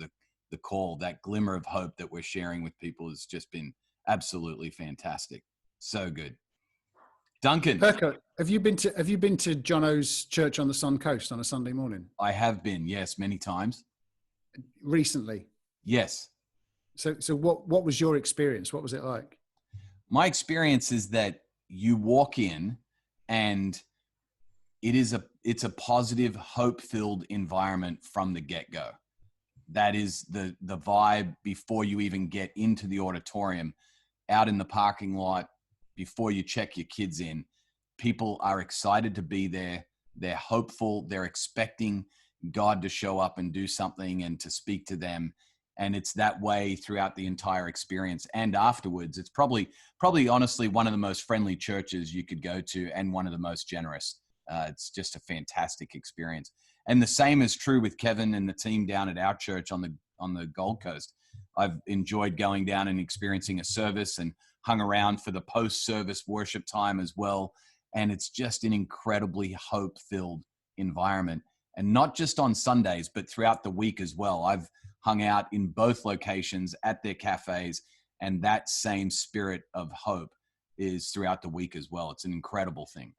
the call. That glimmer of hope that we're sharing with people has just been absolutely fantastic. So good. Duncan, Perko, have you been to Jono's church on the Sun Coast on a Sunday morning? I have been, yes, many times. Recently? Yes. So what was your experience? What was it like? My experience is that you walk in and it's a positive, hope-filled environment from the get-go. That is the vibe before you even get into the auditorium, out in the parking lot, before you check your kids in. People are excited to be there. They're hopeful. They're expecting God to show up and do something and to speak to them. And it's that way throughout the entire experience. And afterwards, it's probably honestly one of the most friendly churches you could go to, and one of the most generous. It's just a fantastic experience. And the same is true with Kevin and the team down at our church on the Gold Coast. I've enjoyed going down and experiencing a service and hung around for the post-service worship time as well. And it's just an incredibly hope-filled environment. And not just on Sundays, but throughout the week as well. I've hung out in both locations at their cafes, and that same spirit of hope is throughout the week as well. It's an incredible thing.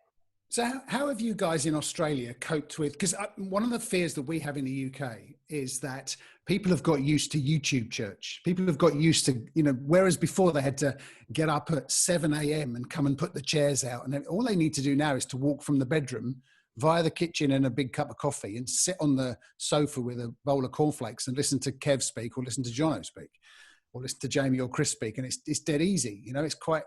So how have you guys in Australia coped with, because one of the fears that we have in the UK is that people have got used to YouTube church. People have got used to, whereas before they had to get up at 7 a.m. and come and put the chairs out. And all they need to do now is to walk from the bedroom via the kitchen and a big cup of coffee and sit on the sofa with a bowl of cornflakes and listen to Kev speak, or listen to Jono speak, or listen to Jamie or Chris speak. And it's dead easy. It's quite...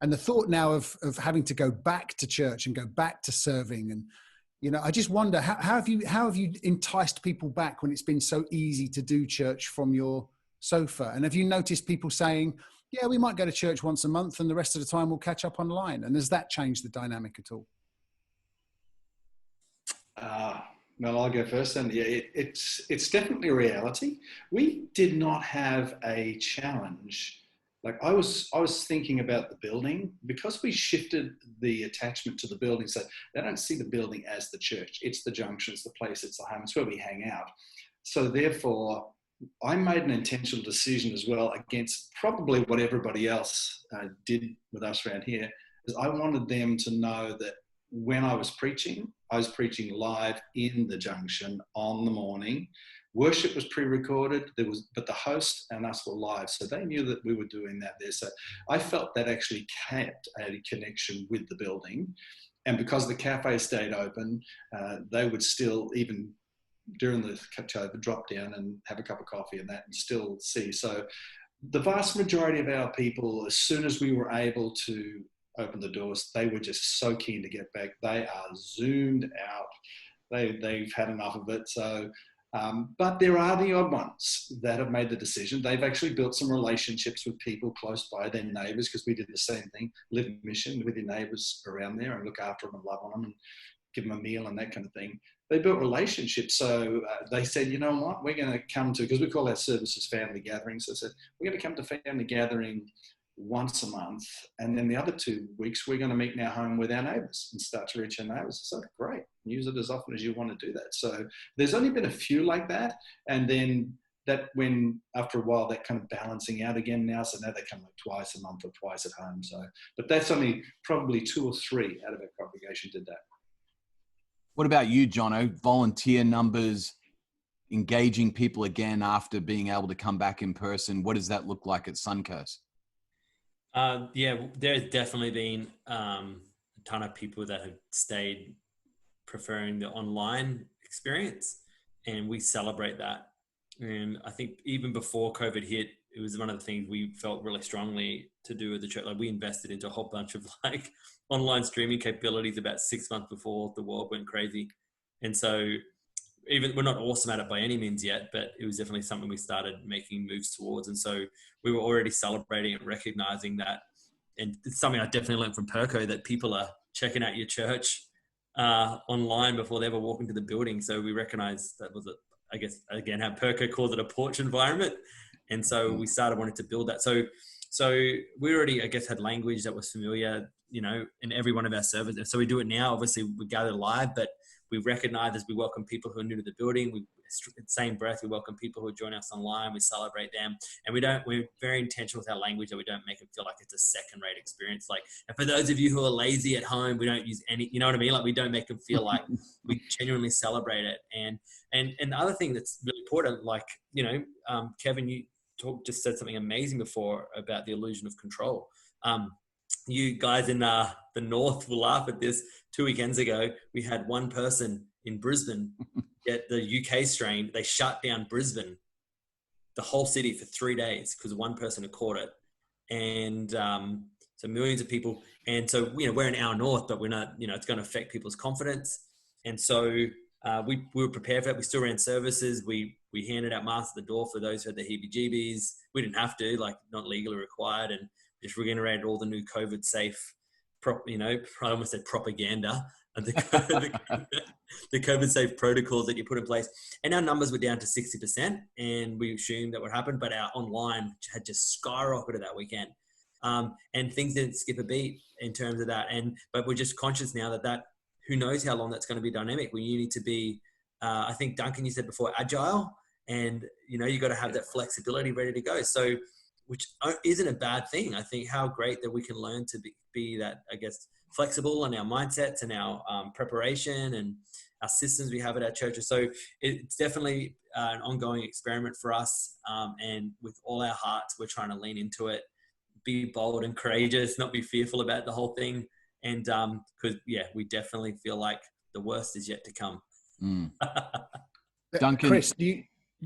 And the thought now of having to go back to church and go back to serving, and I just wonder how have you enticed people back when it's been so easy to do church from your sofa? And have you noticed people saying, "Yeah, we might go to church once a month, and the rest of the time we'll catch up online"? And has that changed the dynamic at all? Well, I'll go first. And yeah, it's definitely a reality. We did not have a challenge. Like I was thinking about the building, because we shifted the attachment to the building, so they don't see the building as the church. It's the junction, it's the place, it's the home, it's where we hang out. So therefore, I made an intentional decision as well, against probably what everybody else did with us around here, is I wanted them to know that when I was preaching live in the junction on the morning. Worship was pre-recorded, but the host and us were live, so they knew that we were doing that there. So I felt that actually kept a connection with the building. And because the cafe stayed open, they would still, even during the cutover, drop down and have a cup of coffee and that, and still see. So the vast majority of our people, as soon as we were able to open the doors, they were just so keen to get back. They are zoomed out. They've had enough of it. So, but there are the odd ones that have made the decision. They've actually built some relationships with people close by, their neighbours, because we did the same thing, live mission with your neighbours around there and look after them and love on them and give them a meal and that kind of thing. They built relationships. So they said, you know what, we're going to come to, because we call our services family gatherings. So they said, we're going to come to family gathering once a month. And then the other 2 weeks, we're going to meet in our home with our neighbours and start to reach our neighbours. So great, use it as often as you want to do that. So there's only been a few like that. And then that when, after a while, that kind of balancing out again now. So now they come like twice a month or twice at home. So, but that's only probably 2 or 3 out of our congregation did that. What about you, Jono? Volunteer numbers, engaging people again after being able to come back in person. What does that look like at Suncoast? Yeah, there's definitely been a ton of people that have stayed preferring the online experience, and we celebrate that. And I think even before COVID hit, it was one of the things we felt really strongly to do with the church. Like we invested into a whole bunch of like online streaming capabilities about 6 months before the world went crazy. And so even we're not awesome at it by any means yet, but it was definitely something we started making moves towards. And so we were already celebrating and recognizing that. And it's something I definitely learned from Perco, that people are checking out your church online before they ever walk into the building. So we recognized that was I guess, again, how Perco calls it, a porch environment. And so we started wanting to build that. So we already, I guess, had language that was familiar, you know, in every one of our services. So we do it now. Obviously, we gather live, but we recognize as we welcome people who are new to the building. We, in the same breath, we welcome people who join us online. We celebrate them, and we're very intentional with our language that we don't make them feel like it's a second-rate experience. Like, and for those of you who are lazy at home, we don't use any, you know what I mean? Like, we don't make them feel like we genuinely celebrate it. And the other thing that's really important, like, you know, Kevin, you just said something amazing before about the illusion of control. You guys in the north will laugh at this. 2 weekends ago, we had one person in Brisbane get the UK strain. They shut down Brisbane, the whole city, for 3 days because one person had caught it. And so millions of people. And so, you know, we're an hour north, but we're not, you know, it's going to affect people's confidence. And so we were prepared for it. We still ran services. We handed out masks at the door for those who had the heebie-jeebies. We didn't have to, like, not legally required. And just reiterated all the new COVID safe, I almost said propaganda, the COVID safe protocols that you put in place. And our numbers were down to 60%, and we assumed that would happen, but our online had just skyrocketed that weekend. And things didn't skip a beat in terms of that. But we're just conscious now that who knows how long that's going to be dynamic. You need to be, I think, Duncan, you said before, agile, and, you know, you got to have that flexibility ready to go. So, which isn't a bad thing. I think how great that we can learn to be that, I guess, flexible in our mindsets and our preparation and our systems we have at our churches. So it's definitely an ongoing experiment for us. And with all our hearts, we're trying to lean into it, be bold and courageous, not be fearful about the whole thing. And because, we definitely feel like the worst is yet to come. Duncan, Chris,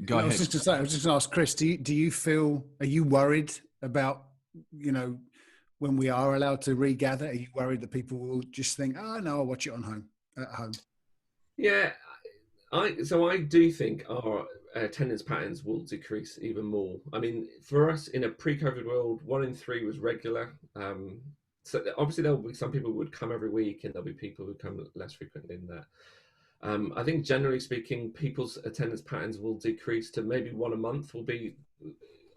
go ahead. I was just going to ask Chris, do you feel, are you worried about, you know, when we are allowed to regather? Are you worried that people will just think, oh no, I'll watch it at home? Yeah, I do think our attendance patterns will decrease even more. I mean, for us in a pre-COVID world, 1 in 3 was regular. So obviously there'll be some people who would come every week, and there'll be people who come less frequently than that. I think generally speaking, people's attendance patterns will decrease to maybe 1 a month will be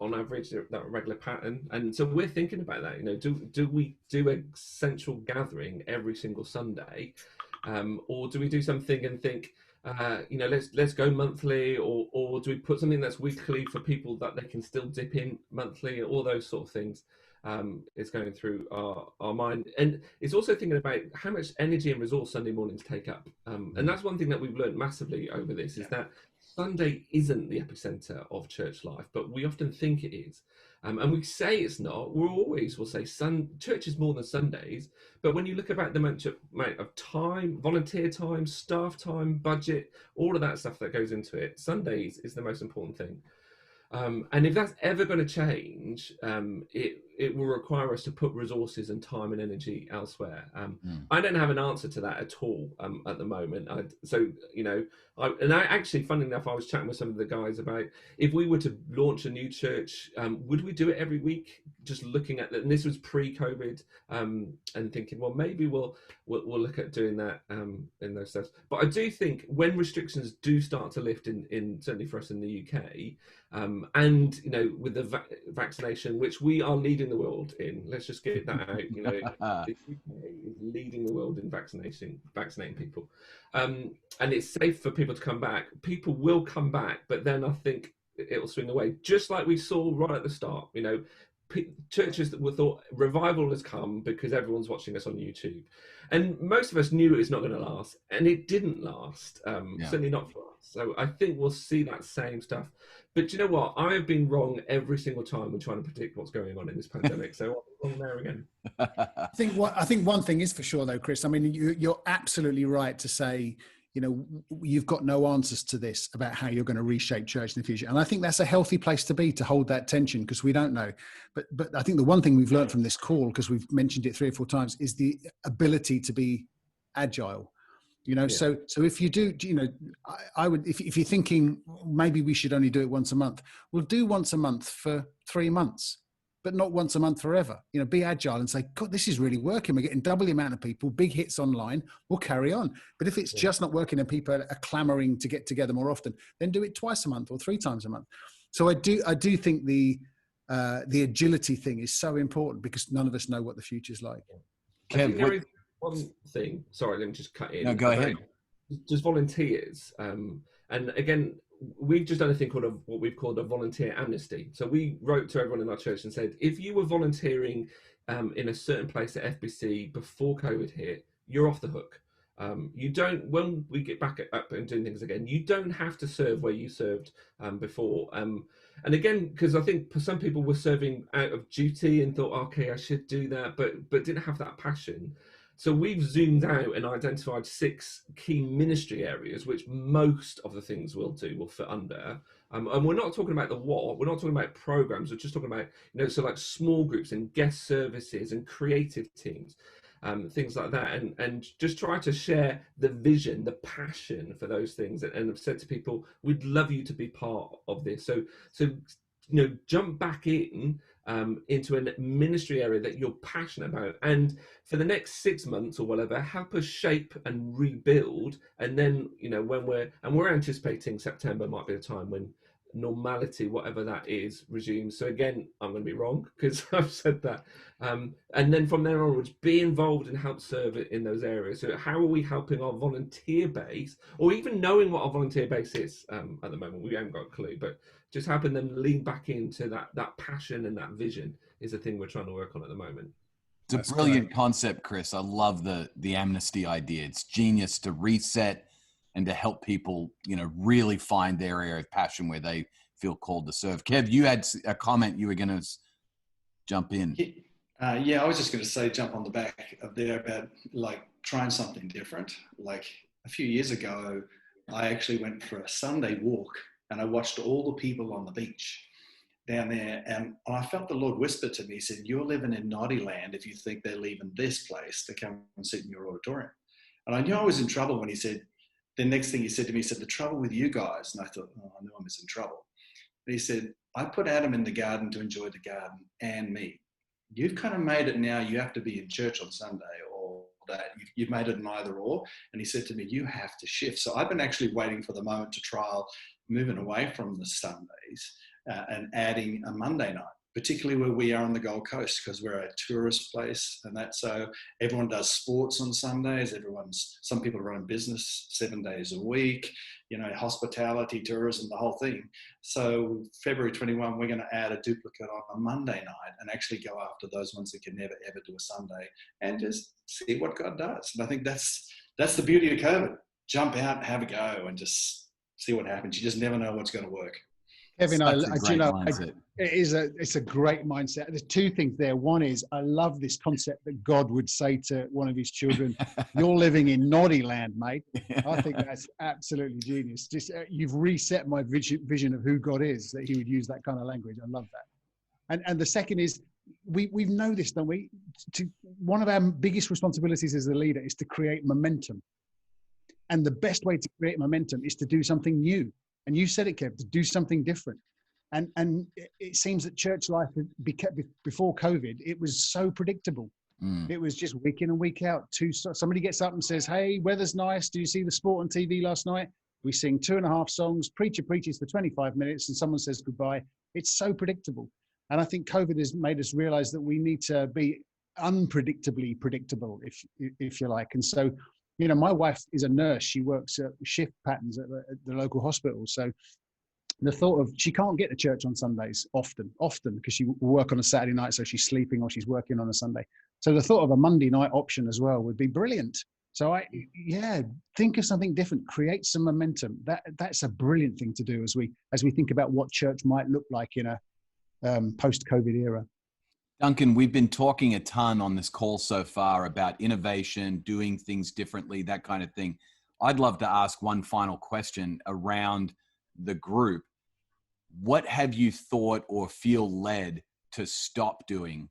on average that regular pattern. And so we're thinking about that, you know, do we do a central gathering every single Sunday, or do we do something and think, you know, let's go monthly, or do we put something that's weekly for people that they can still dip in monthly? All those sort of things is going through our mind. And it's also thinking about how much energy and resource Sunday mornings take up. And that's one thing that we've learned massively over this, is that Sunday isn't the epicenter of church life, but we often think it is. And we say it's not. We'll say church is more than Sundays. But when you look about the amount of time, volunteer time, staff time, budget, all of that stuff that goes into it, Sundays is the most important thing. And if that's ever going to change, it will require us to put resources and time and energy elsewhere. I don't have an answer to that at all at the moment. Actually, funny enough, I was chatting with some of the guys about if we were to launch a new church, would we do it every week? Just looking at that, and this was pre-COVID, and thinking, well, maybe we'll look at doing that in those steps. But I do think when restrictions do start to lift in certainly for us in the UK, and with the vaccination, which we are leading the world in, let's just get that out. The UK is leading the world in vaccinating people, and it's safe for people to come back. People will come back, but then I think it'll swing away, just like we saw right at the start. Churches that were thought revival has come because everyone's watching us on YouTube, and most of us knew it's not going to last, and it didn't last. Certainly not for us. So I think we'll see that same stuff. But you know what? I have been wrong every single time we're trying to predict what's going on in this pandemic. So I'm wrong there again. I think one thing is for sure, though, Chris. I mean, you're absolutely right to say, you've got no answers to this about how you're going to reshape church in the future. And I think that's a healthy place to be, to hold that tension, because we don't know. But I think the one thing we've learned from this call, because we've mentioned it 3 or 4 times, is the ability to be agile. So if you do, I would, if you're thinking maybe we should only do it once a month, we'll do once a month for 3 months, but not once a month forever. Be agile and say, God, this is really working. We're getting double the amount of people, big hits online, we'll carry on. But if it's just not working and people are clamoring to get together more often, then do it twice a month or 3 times a month. So I do think the agility thing is so important, because none of us know what the future's like. Kev, one thing, sorry, let me just cut in. No, go ahead. Just volunteers. And again, we've just done a thing called what we've called a volunteer amnesty. So we wrote to everyone in our church and said, if you were volunteering in a certain place at FBC before COVID hit, you're off the hook. You don't, when we get back up and doing things again, you don't have to serve where you served before. And again, because I think some people were serving out of duty and thought, okay, I should do that, but didn't have that passion. So we've zoomed out and identified 6 key ministry areas, which most of the things we'll do will fit under. And we're not talking about we're not talking about programs, we're just talking about, so like small groups and guest services and creative teams, things like that. And just try to share the vision, the passion for those things. And I've said to people, we'd love you to be part of this. So jump back into a ministry area that you're passionate about, and for the next 6 months or whatever, help us shape and rebuild. And then when we're anticipating September might be the time when normality, whatever that is, resumes. So again, I'm going to be wrong because I've said that, and then from there onwards, be involved and help serve it in those areas. So how are we helping our volunteer base, or even knowing what our volunteer base is at the moment? We haven't got a clue, but just helping them lean back into that passion and that vision is the thing we're trying to work on at the moment. It's a brilliant concept, Chris. I love the amnesty idea. It's genius to reset and to help people, really find their area of passion where they feel called to serve. Kev, you had a comment you were going to jump in. I was just going to say, jump on the back of there about like trying something different. Like a few years ago, I actually went for a Sunday walk and I watched all the people on the beach down there. And I felt the Lord whisper to me, he said, you're living in naughty land if you think they're leaving this place to come and sit in your auditorium. And I knew I was in trouble when he said, the next thing he said to me, he said, the trouble with you guys. And I thought, oh, I know I'm in trouble. But he said, I put Adam in the garden to enjoy the garden and me. You've kind of made it now, you have to be in church on Sunday or that. You've made it an either or. And he said to me, you have to shift. So I've been actually waiting for the moment to trial moving away from the Sundays and adding a Monday night, particularly where we are on the Gold Coast, because we're a tourist place and that. So everyone does sports on Sundays. Some people run a business 7 days a week, hospitality, tourism, the whole thing. So February 21, we're going to add a duplicate on a Monday night and actually go after those ones that can never, ever do a Sunday and just see what God does. And I think that's the beauty of COVID. Jump out and have a go and just see what happens. You just never know what's going to work. Kevin, it's a great mindset. There's 2 things there. One is, I love this concept that God would say to one of his children, you're living in naughty land, mate. I think that's absolutely genius. Just you've reset my vision of who God is, that he would use that kind of language. I love that. And the second is, we know this, don't we? One of our biggest responsibilities as a leader is to create momentum. And the best way to create momentum is to do something new. And you said it, Kev, to do something different. And it seems that church life before COVID, it was so predictable. It was just week in and week out. Somebody gets up and says, hey, weather's nice. Do you see the sport on TV last night? We sing 2.5 songs. Preacher preaches for 25 minutes and someone says goodbye. It's so predictable. And I think COVID has made us realize that we need to be unpredictably predictable, if you like. And so, you know, my wife is a nurse. She works at shift patterns at the local hospital. So the thought of, she can't get to church on Sundays often because she will work on a Saturday night, so she's sleeping or she's working on a Sunday. So the thought of a Monday night option as well would be brilliant. So think of something different, create some momentum. That's a brilliant thing to do as we think about what church might look like in a post-COVID era. Duncan, we've been talking a ton on this call so far about innovation, doing things differently, that kind of thing. I'd love to ask one final question around the group. What have you thought or feel led to stop doing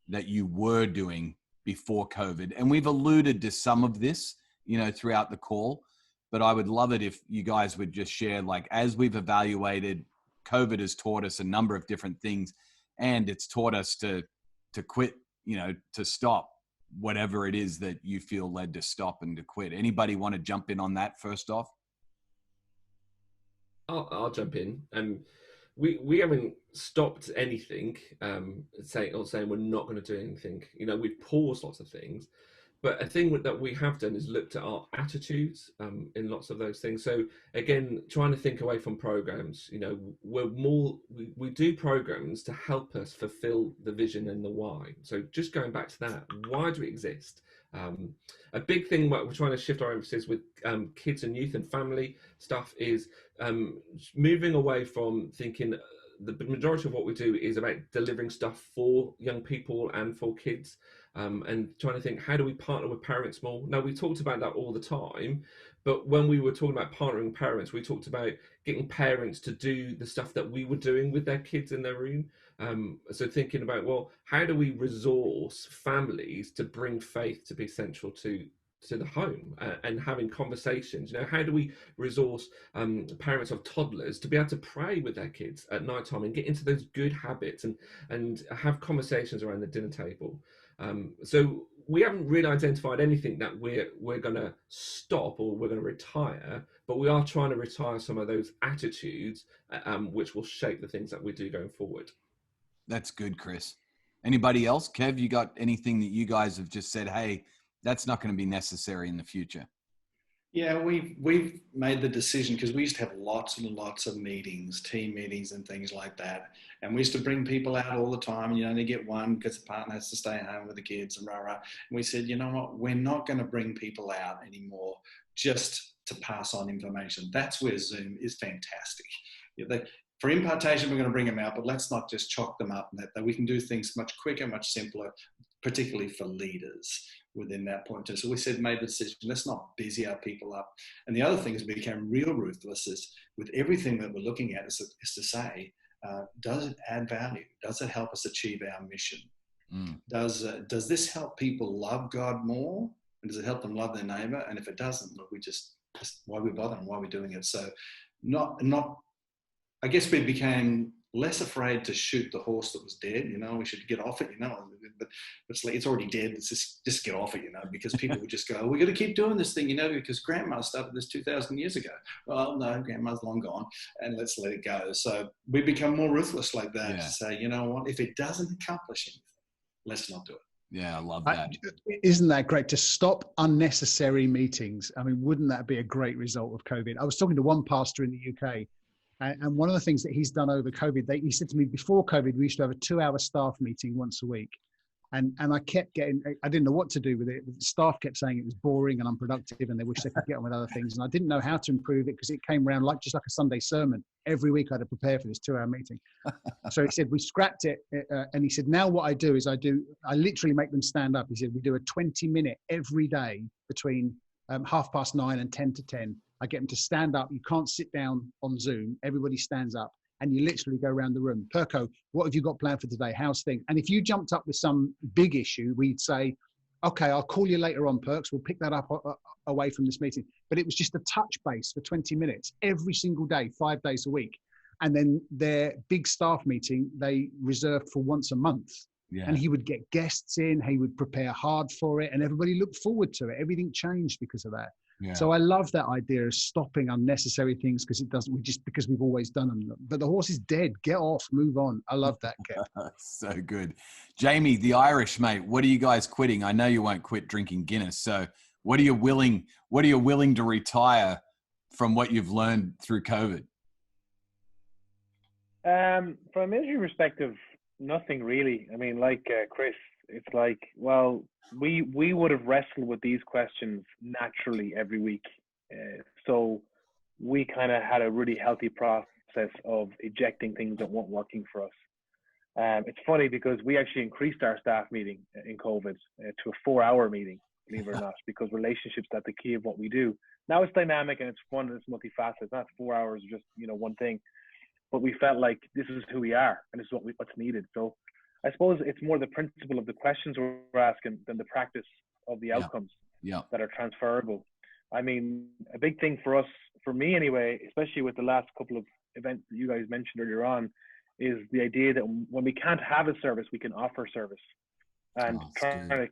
that you were doing before COVID? And we've alluded to some of this, you know, throughout the call, but I would love it if you guys would just share, like, as we've evaluated, COVID has taught us a number of different things, and it's taught us to quit, you know, to stop whatever it is that you feel led to stop and to quit. Anybody want to jump in on that first off? I'll jump in. We haven't stopped anything, saying we're not going to do anything. You know, we've paused lots of things, but a thing that we have done is looked at our attitudes in lots of those things. So again, trying to think away from programs. You know, we do programs to help us fulfill the vision and the why. So just going back to that, why do we exist? A big thing what we're trying to shift our emphasis with kids and youth and family stuff is moving away from thinking the majority of what we do is about delivering stuff for young people and for kids, and trying to think, how do we partner with parents more? Now, we talked about that all the time, but when we were talking about partnering parents, we talked about getting parents to do the stuff that we were doing with their kids in their room. So thinking about, well, how do we resource families to bring faith to be central to the home, and having conversations? You know, how do we resource parents of toddlers to be able to pray with their kids at night time and get into those good habits and have conversations around the dinner table? So we haven't really identified anything that we're going to stop or we're going to retire, but we are trying to retire some of those attitudes, which will shape the things that we do going forward. That's good, Chris. Anybody else? Kev, you got anything that you guys have just said, hey, that's not going to be necessary in the future? Yeah, we've made the decision, because we used to have lots and lots of meetings, team meetings and things like that. And we used to bring people out all the time, and you only get one because the partner has to stay home with the kids and rah, rah. And we said, you know what, we're not going to bring people out anymore just to pass on information. That's where Zoom is fantastic. For impartation, we're going to bring them out, but let's not just chalk them up. That we can do things much quicker, much simpler, particularly for leaders within that point. So we made the decision, let's not busy our people up. And the other thing is, we became real ruthless is with everything that we're looking at is to say, does it add value? Does it help us achieve our mission? Does this help people love God more? And does it help them love their neighbor? And if it doesn't, look, we just why we bother and why we're doing it. So I guess we became less afraid to shoot the horse that was dead. You know, we should get off it, you know, but it's like, it's already dead. It's just get off it, you know, because people would just go, we're going to keep doing this thing, you know, because grandma started this 2,000 years ago. Well, no, grandma's long gone, and let's let it go. So we become more ruthless like that, to say, you know what, if it doesn't accomplish anything, let's not do it. Yeah, I love that. Isn't that great to stop unnecessary meetings? I mean, wouldn't that be a great result of COVID? I was talking to one pastor in the UK, and one of the things that he's done over COVID, he said to me, before COVID, we used to have a 2-hour staff meeting once a week. And I kept I didn't know what to do with it. The staff kept saying it was boring and unproductive and they wish they could get on with other things. And I didn't know how to improve it because it came around just like a Sunday sermon. Every week I had to prepare for this 2-hour meeting. So he said, we scrapped it. And he said, now what I do is I literally make them stand up. He said, we do a 20-minute every day between 9:30 and 10 to 10. I get them to stand up. You can't sit down on Zoom. Everybody stands up. and you literally go around the room. Perko, what have you got planned for today? How's things? And if you jumped up with some big issue, we'd say, okay, I'll call you later on, Perks. We'll pick that up away from this meeting. But it was just a touch base for 20 minutes every single day, 5 days a week. And then their big staff meeting, they reserved for once a month. Yeah. And he would get guests in, he would prepare hard for it, and everybody looked forward to it. Everything changed because of that. Yeah. So I love that idea of stopping unnecessary things because we've always done them. But the horse is dead. Get off, move on. I love that, Kev. So good. Jamie, the Irish, mate, what are you guys quitting? I know you won't quit drinking Guinness. So what are you willing to retire from what you've learned through COVID? From a ministry perspective, nothing really. I mean, like Chris, it's like, well, we would have wrestled with these questions naturally every week. So we kind of had a really healthy process of ejecting things that weren't working for us. It's funny because we actually increased our staff meeting in COVID to a 4-hour meeting, believe it or not, because relationships are the key of what we do. Now it's dynamic and it's fun and it's multifaceted. It's not 4 hours of just, one thing. But we felt like this is who we are and this is what's needed. So I suppose it's more the principle of the questions we're asking than the practice of the outcomes that are transferable. I mean, a big thing for us, for me anyway, especially with the last couple of events that you guys mentioned earlier on, is the idea that when we can't have a service, we can offer service, and trying to,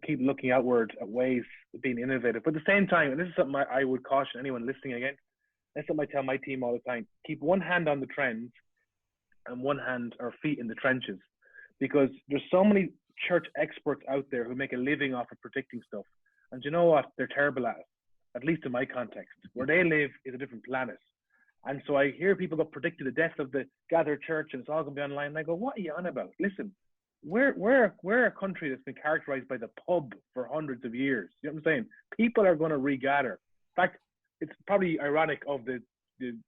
keep looking outward at ways of being innovative. But at the same time, and this is something I would caution anyone listening again, that's something I tell my team all the time, keep one hand on the trends and one hand or feet in the trenches, because there's so many church experts out there who make a living off of predicting stuff. And you know what? They're terrible at it, at least in my context. Where they live is a different planet. And so I hear people go predicting the death of the gathered church and it's all going to be online. And I go, what are you on about? Listen, we're a country that's been characterized by the pub for hundreds of years. You know what I'm saying? People are going to regather. In fact, it's probably ironic of the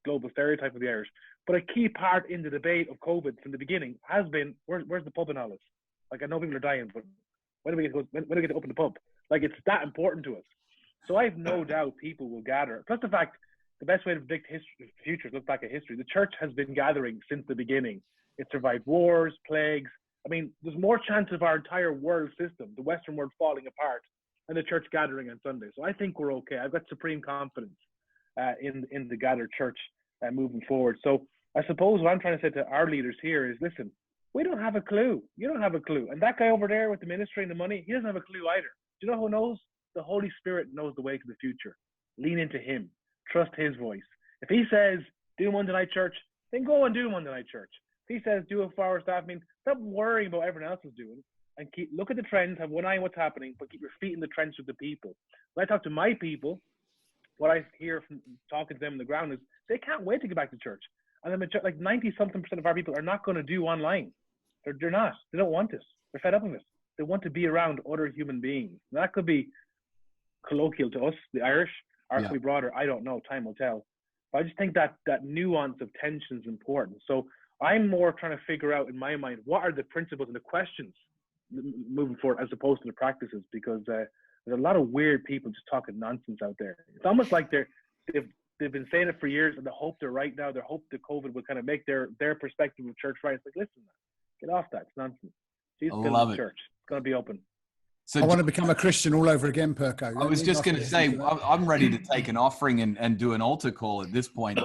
global stereotype of the Irish, but a key part in the debate of COVID from the beginning has been, where's the pub in all this? Like, I know people are dying, but when do we get to open the pub? Like, it's that important to us. So I have no doubt people will gather. Plus the fact, the best way to predict future is look back at history. The church has been gathering since the beginning. It survived wars, plagues. I mean, there's more chance of our entire world system, the Western world, falling apart and the church gathering on Sunday. So I think we're okay. I've got supreme confidence in the gathered church moving forward. So I suppose what I'm trying to say to our leaders here is, listen, we don't have a clue. You don't have a clue. And that guy over there with the ministry and the money, he doesn't have a clue either. Do you know who knows? The Holy Spirit knows the way to the future. Lean into him. Trust his voice. If he says, do Monday night church, then go and do Monday night church. If he says, do a 4-hour staff meeting, stop worrying about what everyone else is doing and look at the trends, have one eye on what's happening, but keep your feet in the trench with the people. When I talk to my people, what I hear from talking to them on the ground is they can't wait to get back to church. And like 90-something% of our people are not going to do online. They're not. They don't want this. They're fed up with this. They want to be around other human beings. And that could be colloquial to us, the Irish, or it could be broader. I don't know. Time will tell. But I just think that nuance of tension is important. So I'm more trying to figure out in my mind, what are the principles and the questions moving forward as opposed to the practices, because there's a lot of weird people just talking nonsense out there. It's almost like they've been saying it for years and they hope they're right now. They hope that COVID will kind of make their perspective of church right. It's like, listen, get off that. It's nonsense. Jesus still in the church. It's going to be open. So I want to become a Christian all over again, Perko. I was just going to say, I'm ready to take an offering and do an altar call at this point.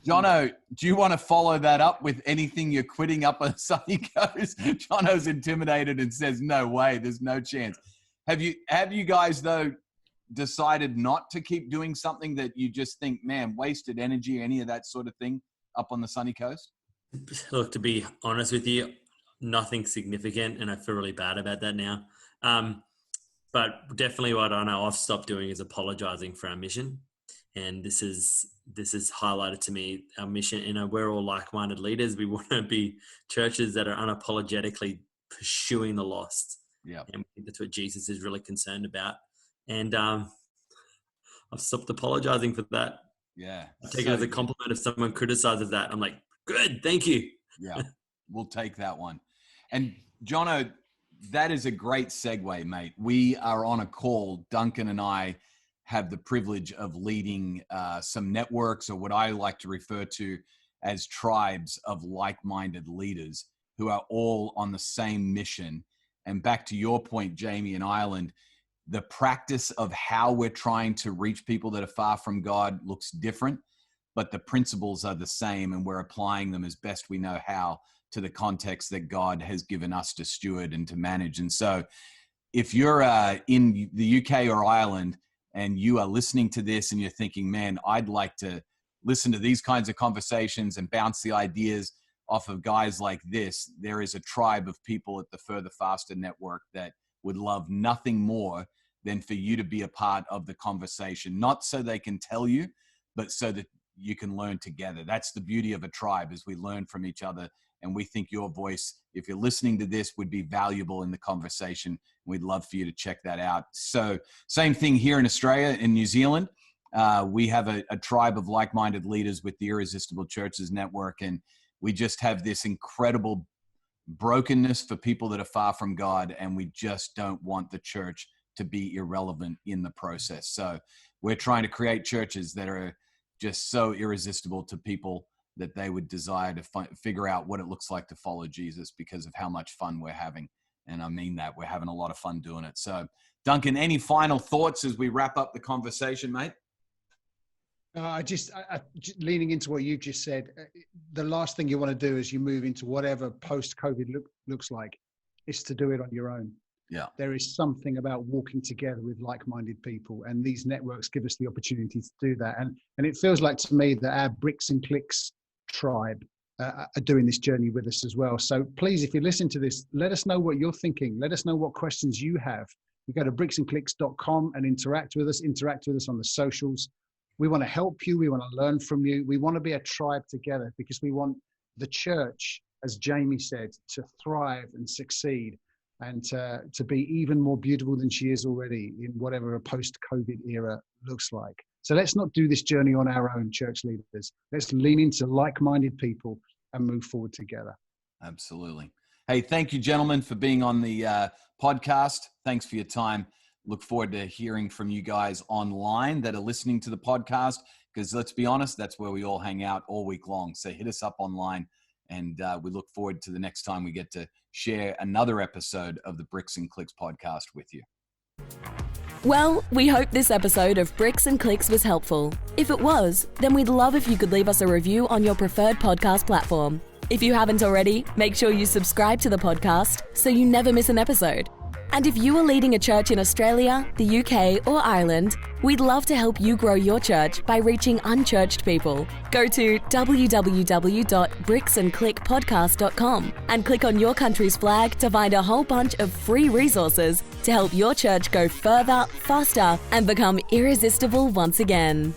Jono, do you want to follow that up with anything you're quitting up on Sunny Coast? Jono's intimidated and says, no way, there's no chance. Have you guys, though, decided not to keep doing something that you just think, man, wasted energy, any of that sort of thing up on the Sunny Coast? Look, to be honest with you, nothing significant, and I feel really bad about that now. But definitely what I know I've stopped doing is apologizing for our mission. And this is highlighted to me, our mission. We're all like-minded leaders. We want to be churches that are unapologetically pursuing the lost. Yeah. And that's what Jesus is really concerned about. And I've stopped apologizing for that. Yeah. I take it as a compliment if someone criticizes that. I'm like, good, thank you. Yeah, we'll take that one. And Jono, that is a great segue, mate. We are on a call. Duncan and I have the privilege of leading some networks, or what I like to refer to as tribes of like-minded leaders who are all on the same mission. And back to your point, Jamie, in Ireland, the practice of how we're trying to reach people that are far from God looks different, but the principles are the same, and we're applying them as best we know how to the context that God has given us to steward and to manage. And so if you're in the UK or Ireland and you are listening to this and you're thinking, man, I'd like to listen to these kinds of conversations and bounce the ideas off of guys like this, there is a tribe of people at the Further Faster Network that would love nothing more than for you to be a part of the conversation, not so they can tell you, but so that you can learn together. That's the beauty of a tribe, is we learn from each other. And we think your voice, if you're listening to this, would be valuable in the conversation. We'd love for you to check that out. So same thing here in Australia, in New Zealand. We have a tribe of like-minded leaders with the Irresistible Churches Network. And we just have this incredible brokenness for people that are far from God. And we just don't want the church to be irrelevant in the process. So we're trying to create churches that are just so irresistible to people that they would desire to figure out what it looks like to follow Jesus because of how much fun we're having. And I mean that. We're having a lot of fun doing it. So, Duncan, any final thoughts as we wrap up the conversation, mate? Just leaning into what you just said, the last thing you want to do as you move into whatever post-COVID looks like is to do it on your own. Yeah. There is something about walking together with like-minded people, and these networks give us the opportunity to do that. And it feels like to me that our Bricks and Clicks tribe are doing this journey with us as well. So please, if you listen to this, let us know what you're thinking. Let us know what questions you have. You go to bricksandclicks.com and interact with us on the socials. We want to help you. We want to learn from you. We want to be a tribe together because we want the church, as Jamie said, to thrive and succeed and to be even more beautiful than she is already in whatever a post-COVID era looks like. So let's not do this journey on our own, church leaders. Let's lean into like-minded people and move forward together. Absolutely. Hey, thank you, gentlemen, for being on the podcast. Thanks for your time. Look forward to hearing from you guys online that are listening to the podcast, because let's be honest, that's where we all hang out all week long. So hit us up online, and we look forward to the next time we get to share another episode of the Bricks and Clicks podcast with you. Well, we hope this episode of Bricks and Clicks was helpful. If it was, then we'd love if you could leave us a review on your preferred podcast platform. If you haven't already, make sure you subscribe to the podcast so you never miss an episode. And if you are leading a church in Australia, the UK, or Ireland, we'd love to help you grow your church by reaching unchurched people. Go to www.bricksandclickpodcast.com and click on your country's flag to find a whole bunch of free resources to help your church go further, faster, and become irresistible once again.